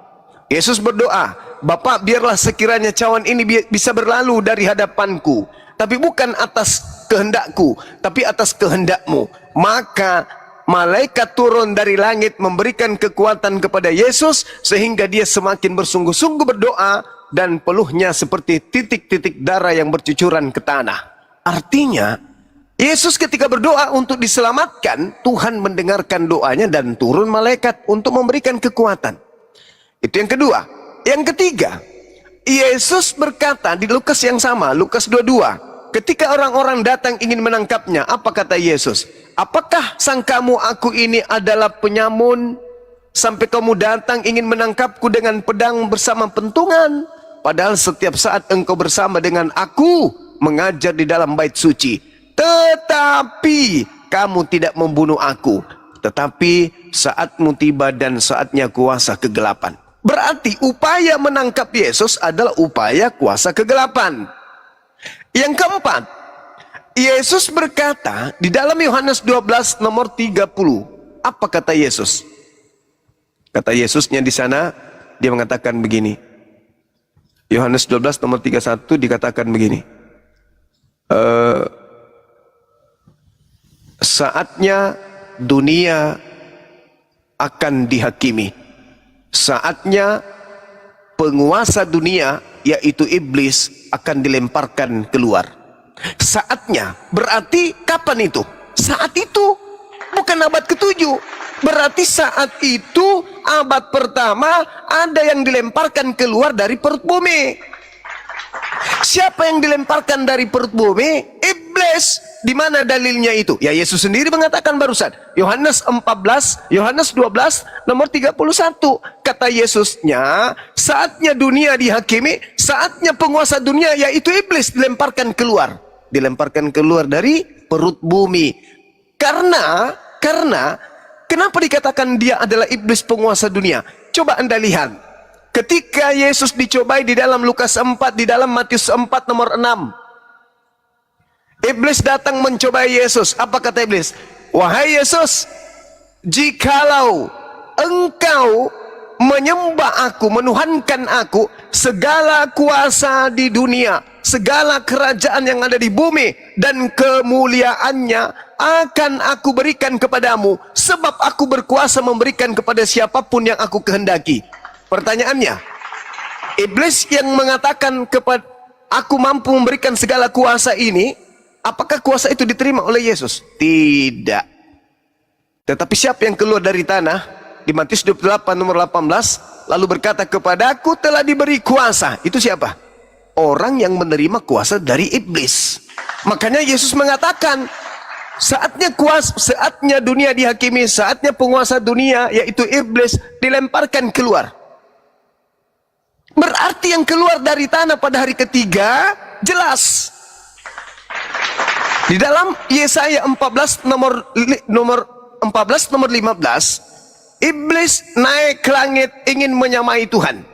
Yesus berdoa, Bapa, biarlah sekiranya cawan ini bisa berlalu dari hadapanku, tapi bukan atas kehendakku, tapi atas kehendakmu. Maka malaikat turun dari langit memberikan kekuatan kepada Yesus sehingga dia semakin bersungguh-sungguh berdoa dan peluhnya seperti titik-titik darah yang bercucuran ke tanah. Artinya, Yesus ketika berdoa untuk diselamatkan, Tuhan mendengarkan doanya dan turun malaikat untuk memberikan kekuatan. Itu yang kedua. Yang ketiga, Yesus berkata di Lukas yang sama, Lukas 22, ketika orang-orang datang ingin menangkapnya, apa kata Yesus? Apakah sangkamu aku ini adalah penyamun sampai kamu datang ingin menangkapku dengan pedang bersama pentungan? Padahal setiap saat engkau bersama dengan aku mengajar di dalam bait suci. Tetapi kamu tidak membunuh aku. Tetapi saatmu tiba dan saatnya kuasa kegelapan. Berarti upaya menangkap Yesus adalah upaya kuasa kegelapan. Yang keempat, Yesus berkata di dalam Yohanes 12 nomor 30. Apa kata Yesus? Kata Yesusnya di sana, dia mengatakan begini. Yohanes 12 nomor 31 dikatakan begini. Saatnya dunia akan dihakimi. Saatnya penguasa dunia yaitu iblis akan dilemparkan keluar. Saatnya berarti kapan itu? Saat itu, bukan abad ke-7. Berarti saat itu abad pertama ada yang dilemparkan keluar dari perut bumi. Siapa yang dilemparkan dari perut bumi? Iblis. Di mana dalilnya itu? Ya Yesus sendiri mengatakan barusan. Yohanes 14, Yohanes 12, nomor 31. Kata Yesusnya, saatnya dunia dihakimi, saatnya penguasa dunia yaitu iblis dilemparkan keluar. Dilemparkan keluar dari perut bumi. Karena kenapa dikatakan dia adalah iblis penguasa dunia? Coba Anda lihat. Ketika Yesus dicobai di dalam Lukas 4, di dalam Matius 4 nomor 6. Iblis datang mencobai Yesus. Apa kata iblis? Wahai Yesus, jikalau engkau menyembah aku, menuhankan aku, segala kuasa di dunia, segala kerajaan yang ada di bumi dan kemuliaannya akan aku berikan kepadamu, sebab aku berkuasa memberikan kepada siapapun yang aku kehendaki. Pertanyaannya, iblis yang mengatakan kepada aku mampu memberikan segala kuasa ini, apakah kuasa itu diterima oleh Yesus? Tidak. Tetapi siapa yang keluar dari tanah di Matius 28 nomor 18 lalu berkata kepadaku telah diberi kuasa, itu siapa? Orang yang menerima kuasa dari iblis. Makanya Yesus mengatakan saatnya dunia dihakimi, saatnya penguasa dunia yaitu iblis dilemparkan keluar. Berarti yang keluar dari tanah pada hari ketiga jelas. Di dalam Yesaya 14 nomor 15, iblis naik ke langit ingin menyamai Tuhan.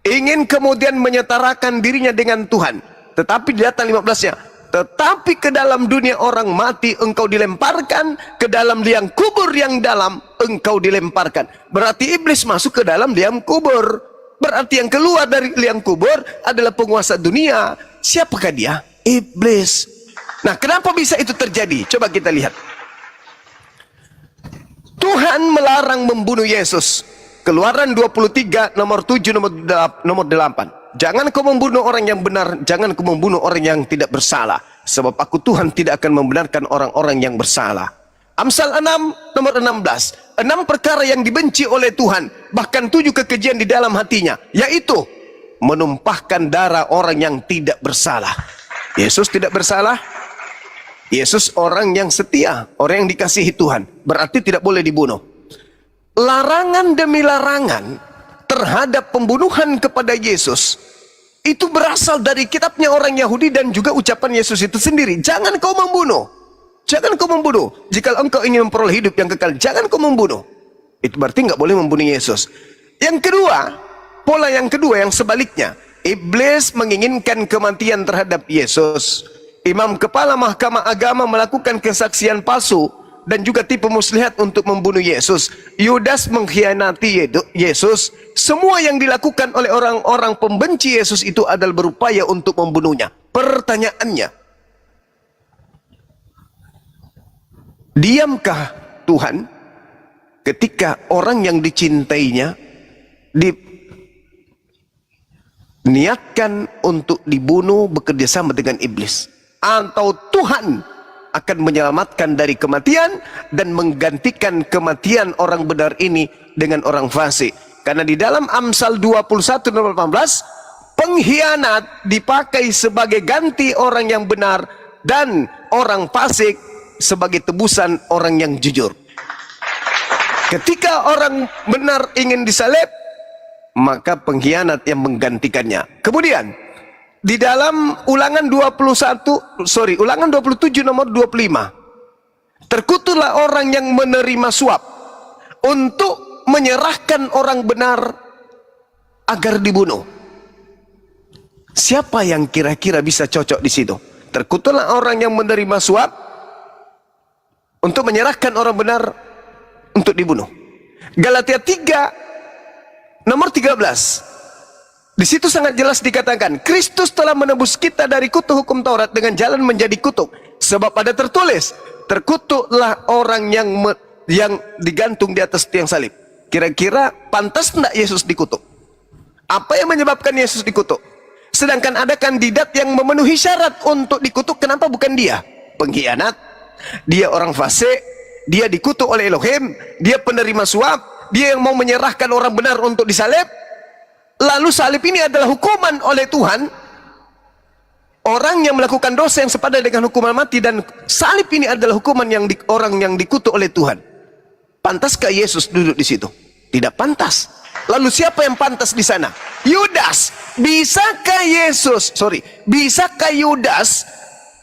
Ingin kemudian menyetarakan dirinya dengan Tuhan. Tetapi di data 15-nya, tetapi ke dalam dunia orang mati engkau dilemparkan, ke dalam liang kubur yang dalam engkau dilemparkan. Berarti iblis masuk ke dalam liang kubur. Berarti yang keluar dari liang kubur adalah penguasa dunia. Siapakah dia? Iblis. Nah, kenapa bisa itu terjadi? Coba kita lihat. Tuhan melarang membunuh Yesus. Keluaran 23 nomor 7 nomor 8. Jangan kau membunuh orang yang benar, jangan kau membunuh orang yang tidak bersalah, sebab aku Tuhan tidak akan membenarkan orang-orang yang bersalah. Amsal 6 nomor 16. 6 perkara yang dibenci oleh Tuhan, bahkan 7 kekejian di dalam hatinya, yaitu menumpahkan darah orang yang tidak bersalah. Yesus tidak bersalah. Yesus orang yang setia, orang yang dikasihi Tuhan, berarti tidak boleh dibunuh. Larangan demi larangan terhadap pembunuhan kepada Yesus itu berasal dari kitabnya orang Yahudi dan juga ucapan Yesus itu sendiri. Jangan kau membunuh. Jangan kau membunuh. Jika engkau ingin memperoleh hidup yang kekal, jangan kau membunuh. Itu berarti nggak boleh membunuh Yesus. Yang kedua, pola yang kedua yang sebaliknya, iblis menginginkan kematian terhadap Yesus. Imam kepala mahkamah agama melakukan kesaksian palsu dan juga tipu muslihat untuk membunuh Yesus. Yudas mengkhianati Yesus. Semua yang dilakukan oleh orang-orang pembenci Yesus itu adalah berupaya untuk membunuhnya. Pertanyaannya, diamkah Tuhan ketika orang yang dicintainya diniatkan untuk dibunuh bekerjasama dengan iblis? Atau Tuhan akan menyelamatkan dari kematian dan menggantikan kematian orang benar ini dengan orang fasik? Karena di dalam Amsal 21 nomor 18, pengkhianat dipakai sebagai ganti orang yang benar dan orang fasik sebagai tebusan orang yang jujur. Ketika orang benar ingin disalib, maka pengkhianat yang menggantikannya. Kemudian di dalam Ulangan 27 nomor 25, terkutuklah orang yang menerima suap untuk menyerahkan orang benar agar dibunuh. Siapa yang kira-kira bisa cocok di situ? Terkutuklah orang yang menerima suap untuk menyerahkan orang benar untuk dibunuh. Galatia 3 nomor 13. Di situ sangat jelas dikatakan, Kristus telah menebus kita dari kutuk hukum Taurat dengan jalan menjadi kutuk. Sebab ada tertulis, terkutuklah orang yang digantung di atas tiang salib. Kira-kira pantas tidak Yesus dikutuk? Apa yang menyebabkan Yesus dikutuk? Sedangkan ada kandidat yang memenuhi syarat untuk dikutuk, kenapa bukan dia? Pengkhianat, dia orang fasik, dia dikutuk oleh Elohim, dia penerima suap, dia yang mau menyerahkan orang benar untuk disalib. Lalu salib ini adalah hukuman oleh Tuhan. Orang yang melakukan dosa yang sepadan dengan hukuman mati, dan salib ini adalah hukuman yang orang yang dikutuk oleh Tuhan. Pantaskah Yesus duduk di situ? Tidak pantas. Lalu siapa yang pantas di sana? Yudas. Bisakah Yudas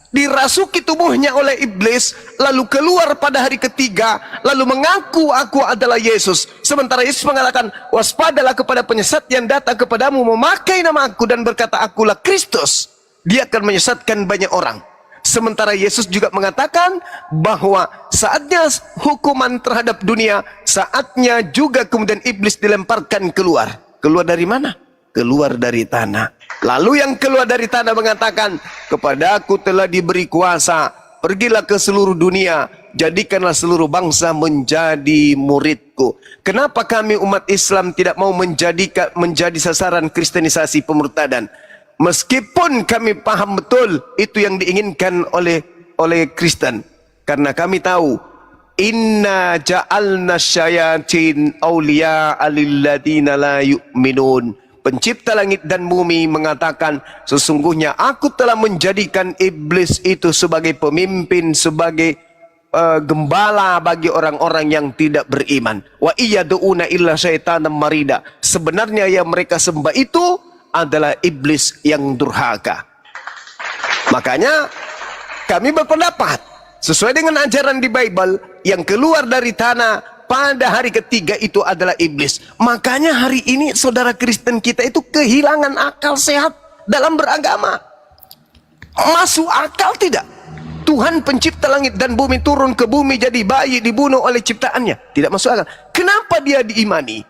dirasuki tubuhnya oleh iblis, lalu keluar pada hari ketiga, lalu mengaku aku adalah Yesus, sementara Yesus mengatakan, waspadalah kepada penyesat yang datang kepadamu memakai nama aku dan berkata akulah Kristus, dia akan menyesatkan banyak orang. Sementara Yesus juga mengatakan bahwa saatnya hukuman terhadap dunia, saatnya juga kemudian iblis dilemparkan keluar. Keluar dari mana? Keluar dari tanah. Lalu yang keluar dari tanah mengatakan, kepada aku telah diberi kuasa, pergilah ke seluruh dunia, jadikanlah seluruh bangsa menjadi muridku. Kenapa kami umat Islam tidak mau menjadi sasaran kristenisasi pemurtadan? Meskipun kami paham betul itu yang diinginkan oleh Kristen, karena kami tahu inna ja'alna syayatin awliya'a lilladina la yu'minun. Pencipta langit dan bumi mengatakan, sesungguhnya aku telah menjadikan iblis itu sebagai pemimpin, sebagai gembala bagi orang-orang yang tidak beriman. Wa iyyaduuna illa syaitanan marida. Sebenarnya yang mereka sembah itu adalah iblis yang durhaka. Makanya kami berpendapat sesuai dengan ajaran di Bible, yang keluar dari tanah pada hari ketiga itu adalah iblis. Makanya hari ini saudara Kristen kita itu kehilangan akal sehat dalam beragama. Masuk akal tidak? Tuhan pencipta langit dan bumi turun ke bumi jadi bayi, dibunuh oleh ciptaannya. Tidak masuk akal. Kenapa dia diimani?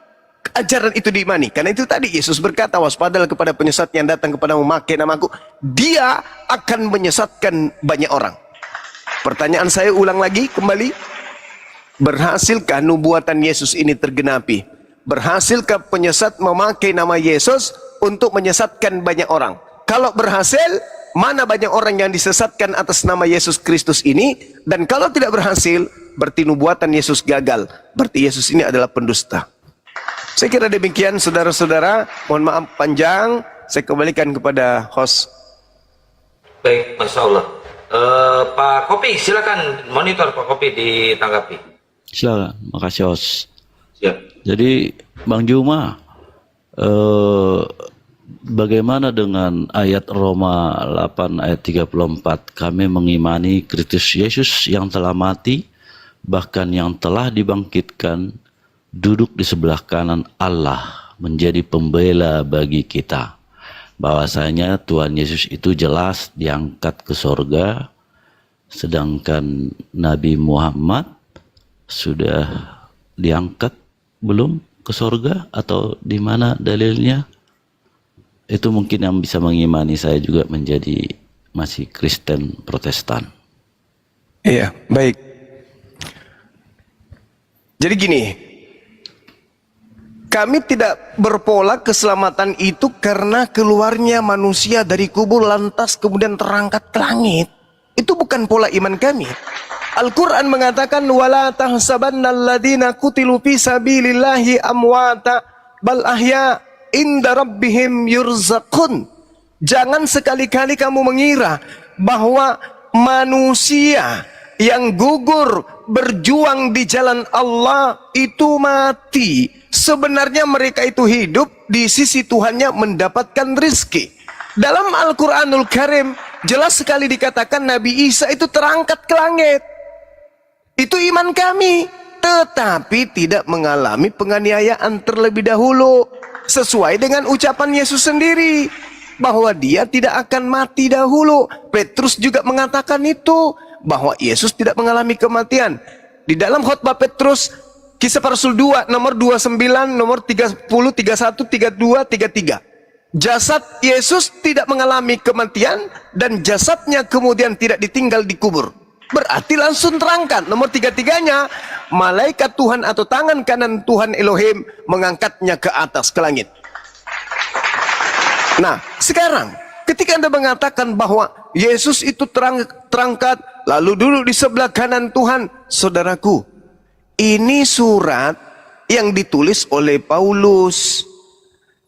Ajaran itu diimani. Karena itu tadi Yesus berkata, waspadalah kepada penyesat yang datang kepada memakai namaku. Dia akan menyesatkan banyak orang. Pertanyaan saya ulang lagi kembali. Berhasilkah nubuatan Yesus ini tergenapi? Berhasilkah penyesat memakai nama Yesus untuk menyesatkan banyak orang? Kalau berhasil, mana banyak orang yang disesatkan atas nama Yesus Kristus ini? Dan kalau tidak berhasil, berarti nubuatan Yesus gagal. Berarti Yesus ini adalah pendusta. Saya kira demikian saudara-saudara. Mohon maaf panjang. Saya kembalikan kepada host. Baik, Masya Allah. Pak Kopi, silakan monitor Pak Kopi ditanggapi. Silakan, makasih Os. Siap. Jadi Bang Juma, bagaimana dengan ayat Roma 8 ayat 34? Kami mengimani Kristus Yesus yang telah mati, bahkan yang telah dibangkitkan, duduk di sebelah kanan Allah, menjadi pembela bagi kita. Bahwasanya Tuhan Yesus itu jelas diangkat ke sorga, sedangkan Nabi Muhammad sudah diangkat belum ke sorga, atau di mana dalilnya? Itu mungkin yang bisa mengimani saya juga menjadi masih Kristen Protestan. Iya, baik. Jadi gini, kami tidak berpola keselamatan itu karena keluarnya manusia dari kubur lantas kemudian terangkat ke langit. Itu bukan pola iman kami. Al-Quran mengatakan, wala tahsabanna alladhina qutilu fi sabilillahi amwata bal ahya inda rabbihim yurzaqun. Jangan sekali-kali kamu mengira bahwa manusia yang gugur berjuang di jalan Allah itu mati. Sebenarnya mereka itu hidup di sisi Tuhannya mendapatkan rizki. Dalam Al-Quranul Karim jelas sekali dikatakan Nabi Isa itu terangkat ke langit. Itu iman kami. Tetapi tidak mengalami penganiayaan terlebih dahulu. Sesuai dengan ucapan Yesus sendiri, bahwa dia tidak akan mati dahulu. Petrus juga mengatakan itu, bahwa Yesus tidak mengalami kematian. Di dalam khotbah Petrus, Kisah Para Rasul 2, nomor 29, nomor 30, 31, 32, 33. Jasad Yesus tidak mengalami kematian, dan jasadnya kemudian tidak ditinggal di kubur. Berarti langsung terangkat. Nomor 33-nya, malaikat Tuhan atau tangan kanan Tuhan Elohim mengangkatnya ke atas, ke langit. Nah, sekarang ketika Anda mengatakan bahwa Yesus itu terangkat lalu duduk di sebelah kanan Tuhan, saudaraku, ini surat yang ditulis oleh Paulus.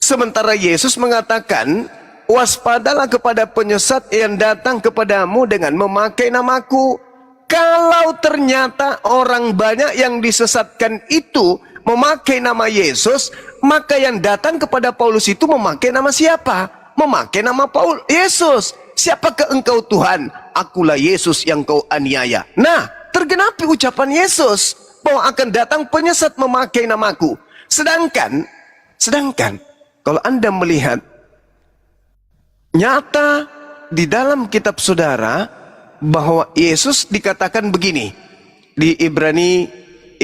Sementara Yesus mengatakan, waspadalah kepada penyesat yang datang kepadamu dengan memakai namaku. Kalau ternyata orang banyak yang disesatkan itu memakai nama Yesus, maka yang datang kepada Paulus itu memakai nama siapa? Memakai nama Yesus. Siapakah engkau Tuhan? Akulah Yesus yang kau aniaya. Nah, tergenapi ucapan Yesus bahwa akan datang penyesat memakai namaku. Sedangkan kalau Anda melihat nyata di dalam kitab saudara bahwa Yesus dikatakan begini di Ibrani 9,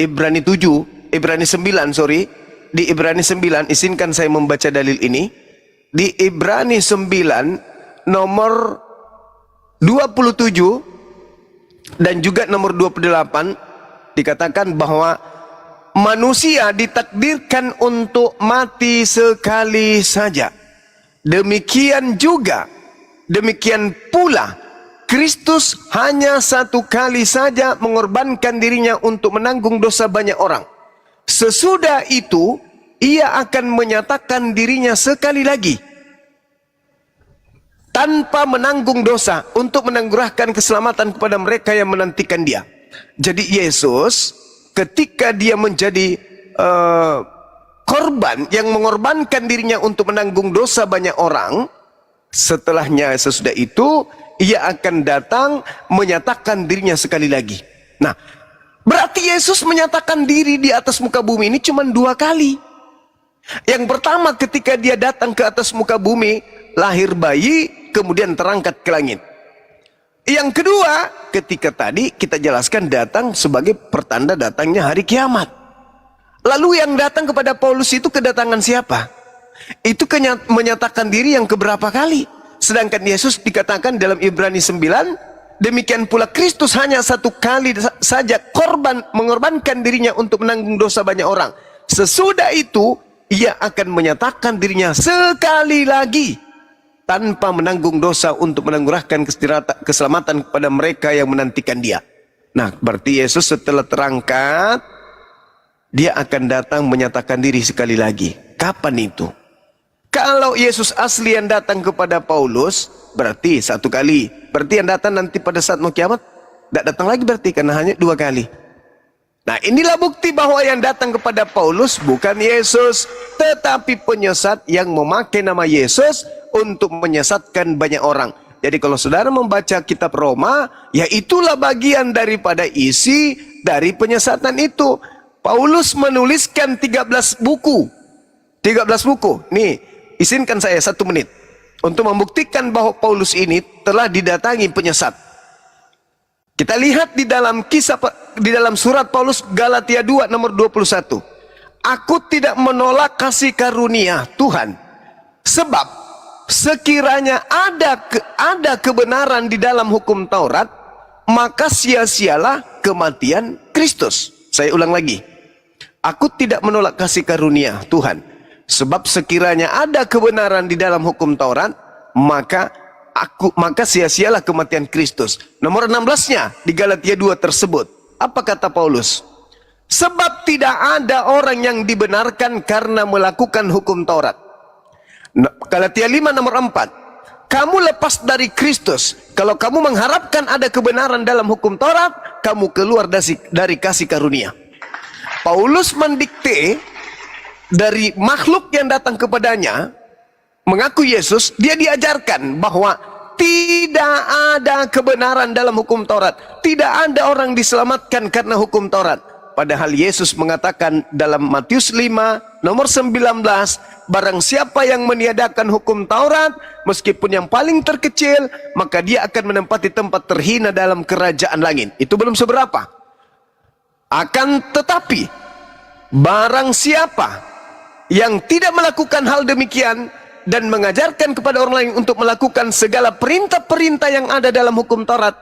di Ibrani 9, izinkan saya membaca dalil ini. Di Ibrani 9 nomor 27 dan juga nomor 28 dikatakan bahwa manusia ditakdirkan untuk mati sekali saja. Demikian pula Kristus hanya satu kali saja mengorbankan dirinya untuk menanggung dosa banyak orang. Sesudah itu ia akan menyatakan dirinya sekali lagi tanpa menanggung dosa untuk menangguhkan keselamatan kepada mereka yang menantikan dia. Jadi Yesus ketika dia menjadi korban yang mengorbankan dirinya untuk menanggung dosa banyak orang, sesudah itu ia akan datang menyatakan dirinya sekali lagi. Nah, berarti Yesus menyatakan diri di atas muka bumi ini cuma 2 kali. Yang pertama ketika dia datang ke atas muka bumi, lahir bayi, kemudian terangkat ke langit. Yang kedua, ketika tadi kita jelaskan datang sebagai pertanda datangnya hari kiamat. Lalu yang datang kepada Paulus itu kedatangan siapa? Itu menyatakan diri yang keberapa kali? Sedangkan Yesus dikatakan dalam Ibrani 9, demikian pula Kristus hanya satu kali saja mengorbankan dirinya untuk menanggung dosa banyak orang. Sesudah itu ia akan menyatakan dirinya sekali lagi tanpa menanggung dosa untuk menangguhkan keselamatan kepada mereka yang menantikan dia. Nah, berarti Yesus setelah terangkat, dia akan datang menyatakan diri sekali lagi. Kapan itu? Kalau Yesus asli yang datang kepada Paulus, berarti 1 kali. Berarti yang datang nanti pada saat mau kiamat, tidak datang lagi berarti, karena hanya 2 kali. Nah, inilah bukti bahwa yang datang kepada Paulus bukan Yesus, tetapi penyesat yang memakai nama Yesus untuk menyesatkan banyak orang. Jadi kalau saudara membaca kitab Roma, ya itulah bagian daripada isi dari penyesatan itu. Paulus menuliskan 13 buku. 13 buku. Nih, izinkan saya 1 menit untuk membuktikan bahwa Paulus ini telah didatangi penyesat. Kita lihat di dalam surat Paulus Galatia 2 nomor 21. Aku tidak menolak kasih karunia Tuhan, sebab sekiranya ada kebenaran di dalam hukum Taurat, maka sia-sialah kematian Kristus. Saya ulang lagi. Aku tidak menolak kasih karunia Tuhan, sebab sekiranya ada kebenaran di dalam hukum Taurat, maka sia-sialah kematian Kristus. Nomor 16-nya di Galatia 2 tersebut. Apa kata Paulus? Sebab tidak ada orang yang dibenarkan karena melakukan hukum Taurat. Galatia 5 nomor 4. Kamu lepas dari Kristus. Kalau kamu mengharapkan ada kebenaran dalam hukum Taurat, kamu keluar dari kasih karunia. Paulus mendikte dari makhluk yang datang kepadanya, mengaku Yesus, dia diajarkan bahwa tidak ada kebenaran dalam hukum Taurat. Tidak ada orang diselamatkan karena hukum Taurat. Padahal Yesus mengatakan dalam Matius 5 nomor 19, barang siapa yang meniadakan hukum Taurat, meskipun yang paling terkecil, maka dia akan menempati tempat terhina dalam kerajaan langit. Itu belum seberapa. Akan tetapi, barang siapa yang tidak melakukan hal demikian dan mengajarkan kepada orang lain untuk melakukan segala perintah-perintah yang ada dalam hukum Taurat,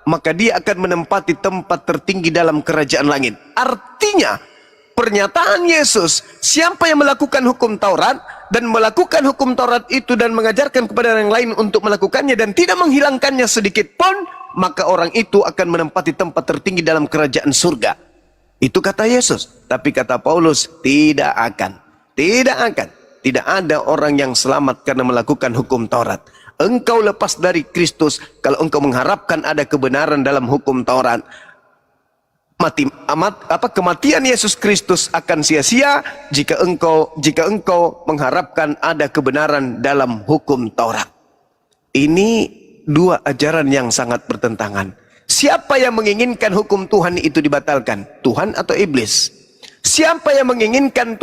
maka dia akan menempati tempat tertinggi dalam kerajaan langit. Artinya, pernyataan Yesus, siapa yang melakukan hukum Taurat dan melakukan hukum Taurat itu dan mengajarkan kepada orang lain untuk melakukannya dan tidak menghilangkannya sedikit pun, maka orang itu akan menempati tempat tertinggi dalam kerajaan surga. Itu kata Yesus. Tapi kata Paulus, tidak akan. Tidak akan. Tidak ada orang yang selamat karena melakukan hukum Taurat. Engkau lepas dari Kristus kalau engkau mengharapkan ada kebenaran dalam hukum Taurat. Kematian Yesus Kristus akan sia-sia jika engkau mengharapkan ada kebenaran dalam hukum Taurat. Ini dua ajaran yang sangat bertentangan. Siapa yang menginginkan hukum Tuhan itu dibatalkan? Tuhan atau iblis? Siapa yang menginginkan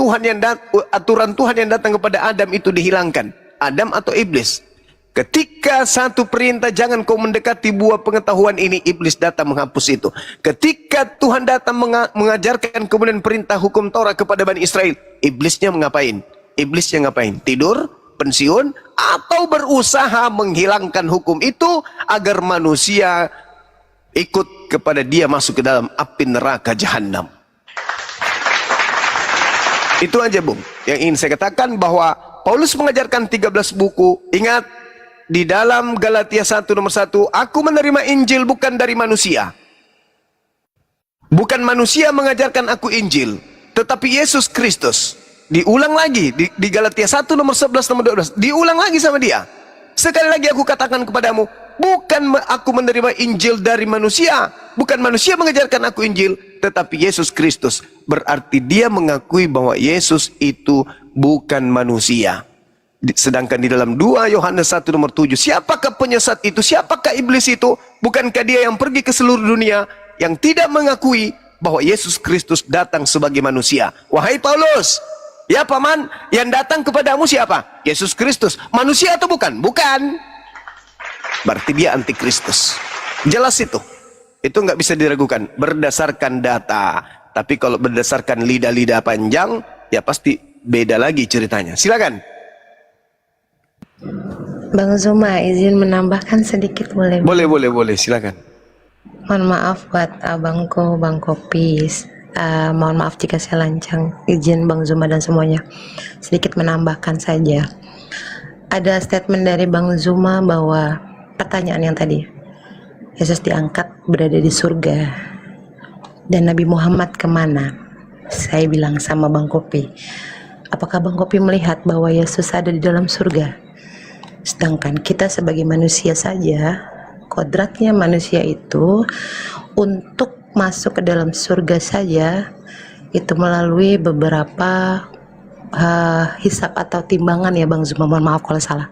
aturan Tuhan yang datang kepada Adam itu dihilangkan? Adam atau iblis? Ketika satu perintah jangan kau mendekati buah pengetahuan ini, iblis datang menghapus itu. Ketika Tuhan datang mengajarkan kemudian perintah hukum Taurat kepada Bani Israel, iblisnya mengapain? Iblisnya ngapain? Tidur, pensiun, atau berusaha menghilangkan hukum itu agar manusia ikut kepada dia masuk ke dalam api neraka jahanam. Itu aja Bung yang ingin saya katakan, bahwa Paulus mengajarkan 13 buku. Ingat, di dalam Galatia 1 nomor 1, aku menerima Injil bukan dari manusia. Bukan manusia mengajarkan aku Injil, tetapi Yesus Kristus. Diulang lagi di Galatia 1 nomor 11 nomor 12, diulang lagi sama dia. Sekali lagi aku katakan kepadamu, bukan aku menerima Injil dari manusia, bukan manusia mengajarkan aku Injil, tetapi Yesus Kristus. Berarti dia mengakui bahwa Yesus itu bukan manusia. Sedangkan di dalam 2 Yohanes 1 nomor 7, siapakah penyesat itu? Siapakah iblis itu? Bukankah dia yang pergi ke seluruh dunia yang tidak mengakui bahwa Yesus Kristus datang sebagai manusia? Wahai Paulus, ya paman, yang datang kepadamu siapa? Yesus Kristus. Manusia atau bukan? Bukan. Berarti dia antikristus. Jelas itu. Itu nggak bisa diragukan berdasarkan data. Tapi kalau berdasarkan lidah-lidah panjang, ya pasti beda lagi ceritanya. Silakan. Bang Zuma, izin menambahkan sedikit boleh? Boleh, silakan. Mohon maaf buat abangku, Bang Kopis. Mohon maaf jika saya lancang. Izin Bang Zuma dan semuanya. Sedikit menambahkan saja. Ada statement dari Bang Zuma bahwa pertanyaan yang tadi, Yesus diangkat berada di surga dan Nabi Muhammad kemana? Saya bilang sama Bang Kopi, apakah Bang Kopi melihat bahwa Yesus ada di dalam surga? Sedangkan kita sebagai manusia saja, kodratnya manusia itu untuk masuk ke dalam surga saja itu melalui beberapa hisab atau timbangan ya Bang Zuma, mohon maaf kalau salah.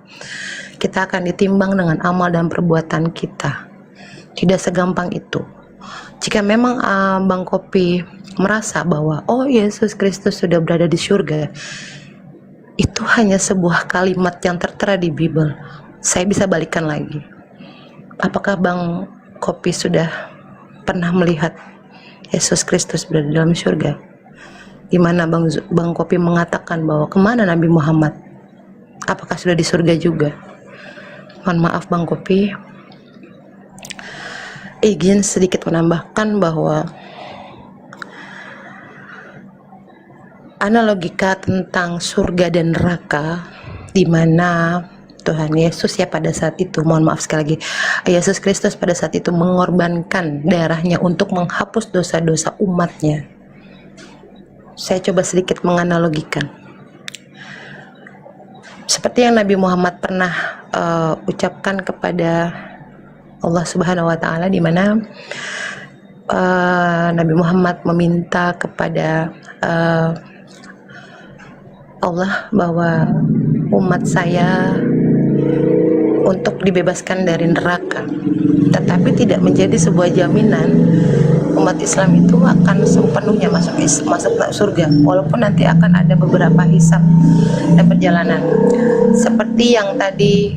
Kita akan ditimbang dengan amal dan perbuatan kita. Tidak segampang itu. Jika memang Bang Kopi merasa bahwa oh Yesus Kristus sudah berada di surga, itu hanya sebuah kalimat yang tertera di Bible. Saya bisa balikan lagi. Apakah Bang Kopi sudah pernah melihat Yesus Kristus berada di dalam surga? Di mana Bang Kopi mengatakan bahwa kemana Nabi Muhammad? Apakah sudah di surga juga? Mohon maaf Bang Kopi, izin sedikit menambahkan bahwa analogika tentang surga dan neraka, di mana Tuhan Yesus ya pada saat itu, mohon maaf sekali lagi, Yesus Kristus pada saat itu mengorbankan darahnya untuk menghapus dosa-dosa umatnya. Saya coba sedikit menganalogikan. Seperti yang Nabi Muhammad pernah ucapkan kepada Allah Subhanahu wa Ta'ala, di mana Nabi Muhammad meminta kepada Allah bahwa umat saya untuk dibebaskan dari neraka, tetapi tidak menjadi sebuah jaminan umat Islam itu akan sepenuhnya masuk surga, walaupun nanti akan ada beberapa hisab dan perjalanan seperti yang tadi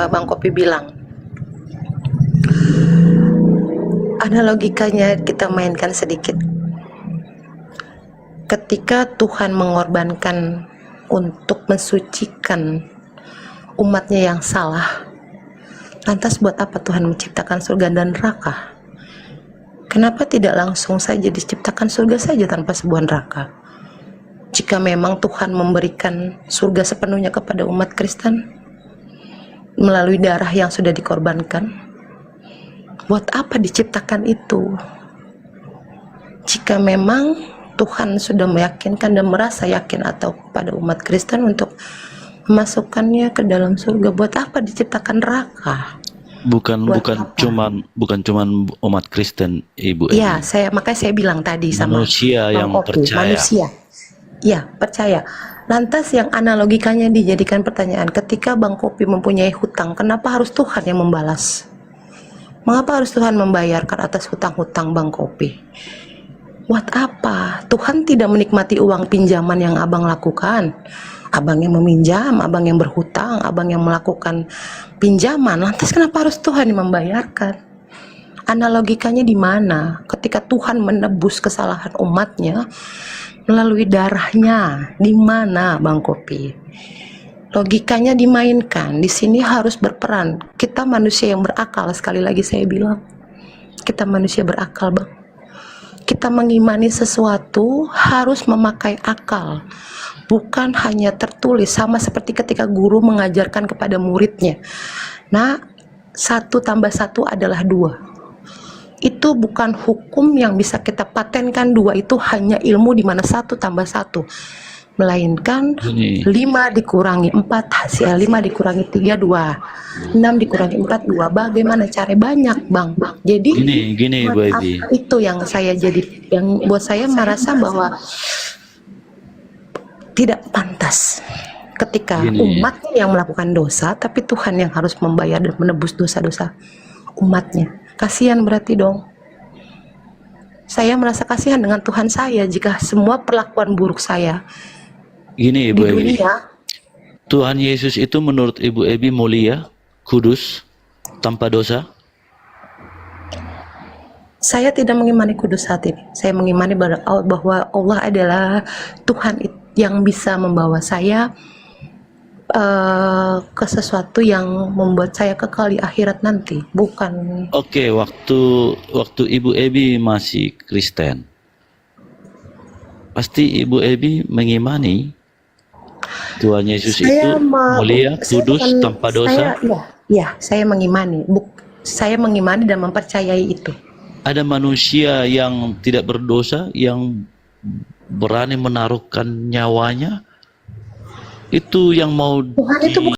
Bang Kopi bilang. Analogikanya kita mainkan sedikit. Ketika Tuhan mengorbankan untuk mensucikan umatnya yang salah, lantas buat apa Tuhan menciptakan surga dan neraka? Kenapa tidak langsung saja diciptakan surga saja tanpa sebuah neraka? Jika memang Tuhan memberikan surga sepenuhnya kepada umat Kristen melalui darah yang sudah dikorbankan, buat apa diciptakan itu? Jika memang Tuhan sudah meyakinkan dan merasa yakin atau kepada umat Kristen untuk memasukkannya ke dalam surga, buat apa diciptakan neraka? Bukan Buat bukan apa? cuman umat Kristen, Ibu Edi. Ya, makanya saya bilang tadi sama Manusia Bang yang Kopi, percaya. manusia. Ya, percaya. Lantas yang analogikanya dijadikan pertanyaan, ketika Bang Kopi mempunyai hutang, kenapa harus Tuhan yang membalas? Mengapa harus Tuhan membayarkan atas hutang-hutang Bang Kopi? Buat apa? Tuhan tidak menikmati uang pinjaman yang abang lakukan. Abang yang meminjam, abang yang berhutang, abang yang melakukan pinjaman. Lantas kenapa harus Tuhan yang membayarkan? Analogikanya di mana? Ketika Tuhan menebus kesalahan umatnya melalui darahnya, di mana Bang Kopi? Logikanya dimainkan. Di sini harus berperan. Kita manusia yang berakal, sekali lagi saya bilang. Kita manusia berakal, Bang. Kita mengimani sesuatu harus memakai akal. Bukan hanya tertulis, sama seperti ketika guru mengajarkan kepada muridnya. Nah, 1 tambah 1 adalah 2. Itu bukan hukum yang bisa kita patenkan. 2 itu hanya ilmu di mana 1 tambah 1, melainkan Gini. 5 dikurangi 4 hasil 5 dikurangi 3 2, 6 dikurangi 4 2. Bagaimana cara? Banyak, Bang. Jadi Gini Bu buat Edi. apa itu yang buat saya merasa bahwa tidak pantas ketika Gini. umat yang melakukan dosa, tapi Tuhan yang harus membayar dan menebus dosa-dosa umatnya. Kasihan berarti dong. Saya merasa kasihan dengan Tuhan saya jika semua perlakuan buruk saya Gini di Ibu Ebi, dunia. Tuhan Yesus itu menurut Ibu Ebi mulia, kudus, tanpa dosa. Saya tidak mengimani kudus saat ini. Saya mengimani bahwa Allah adalah Tuhan yang bisa membawa saya ke sesuatu yang membuat saya kekal di akhirat nanti, bukan. Oke, waktu Ibu Ebi masih Kristen, pasti Ibu Ebi mengimani Tuhan Yesus itu mulia, kudus, tanpa dosa. Saya mengimani. Saya mengimani dan mempercayai itu. Ada manusia yang tidak berdosa yang berani menaruhkan nyawanya, itu yang mau Tuhan itu bukan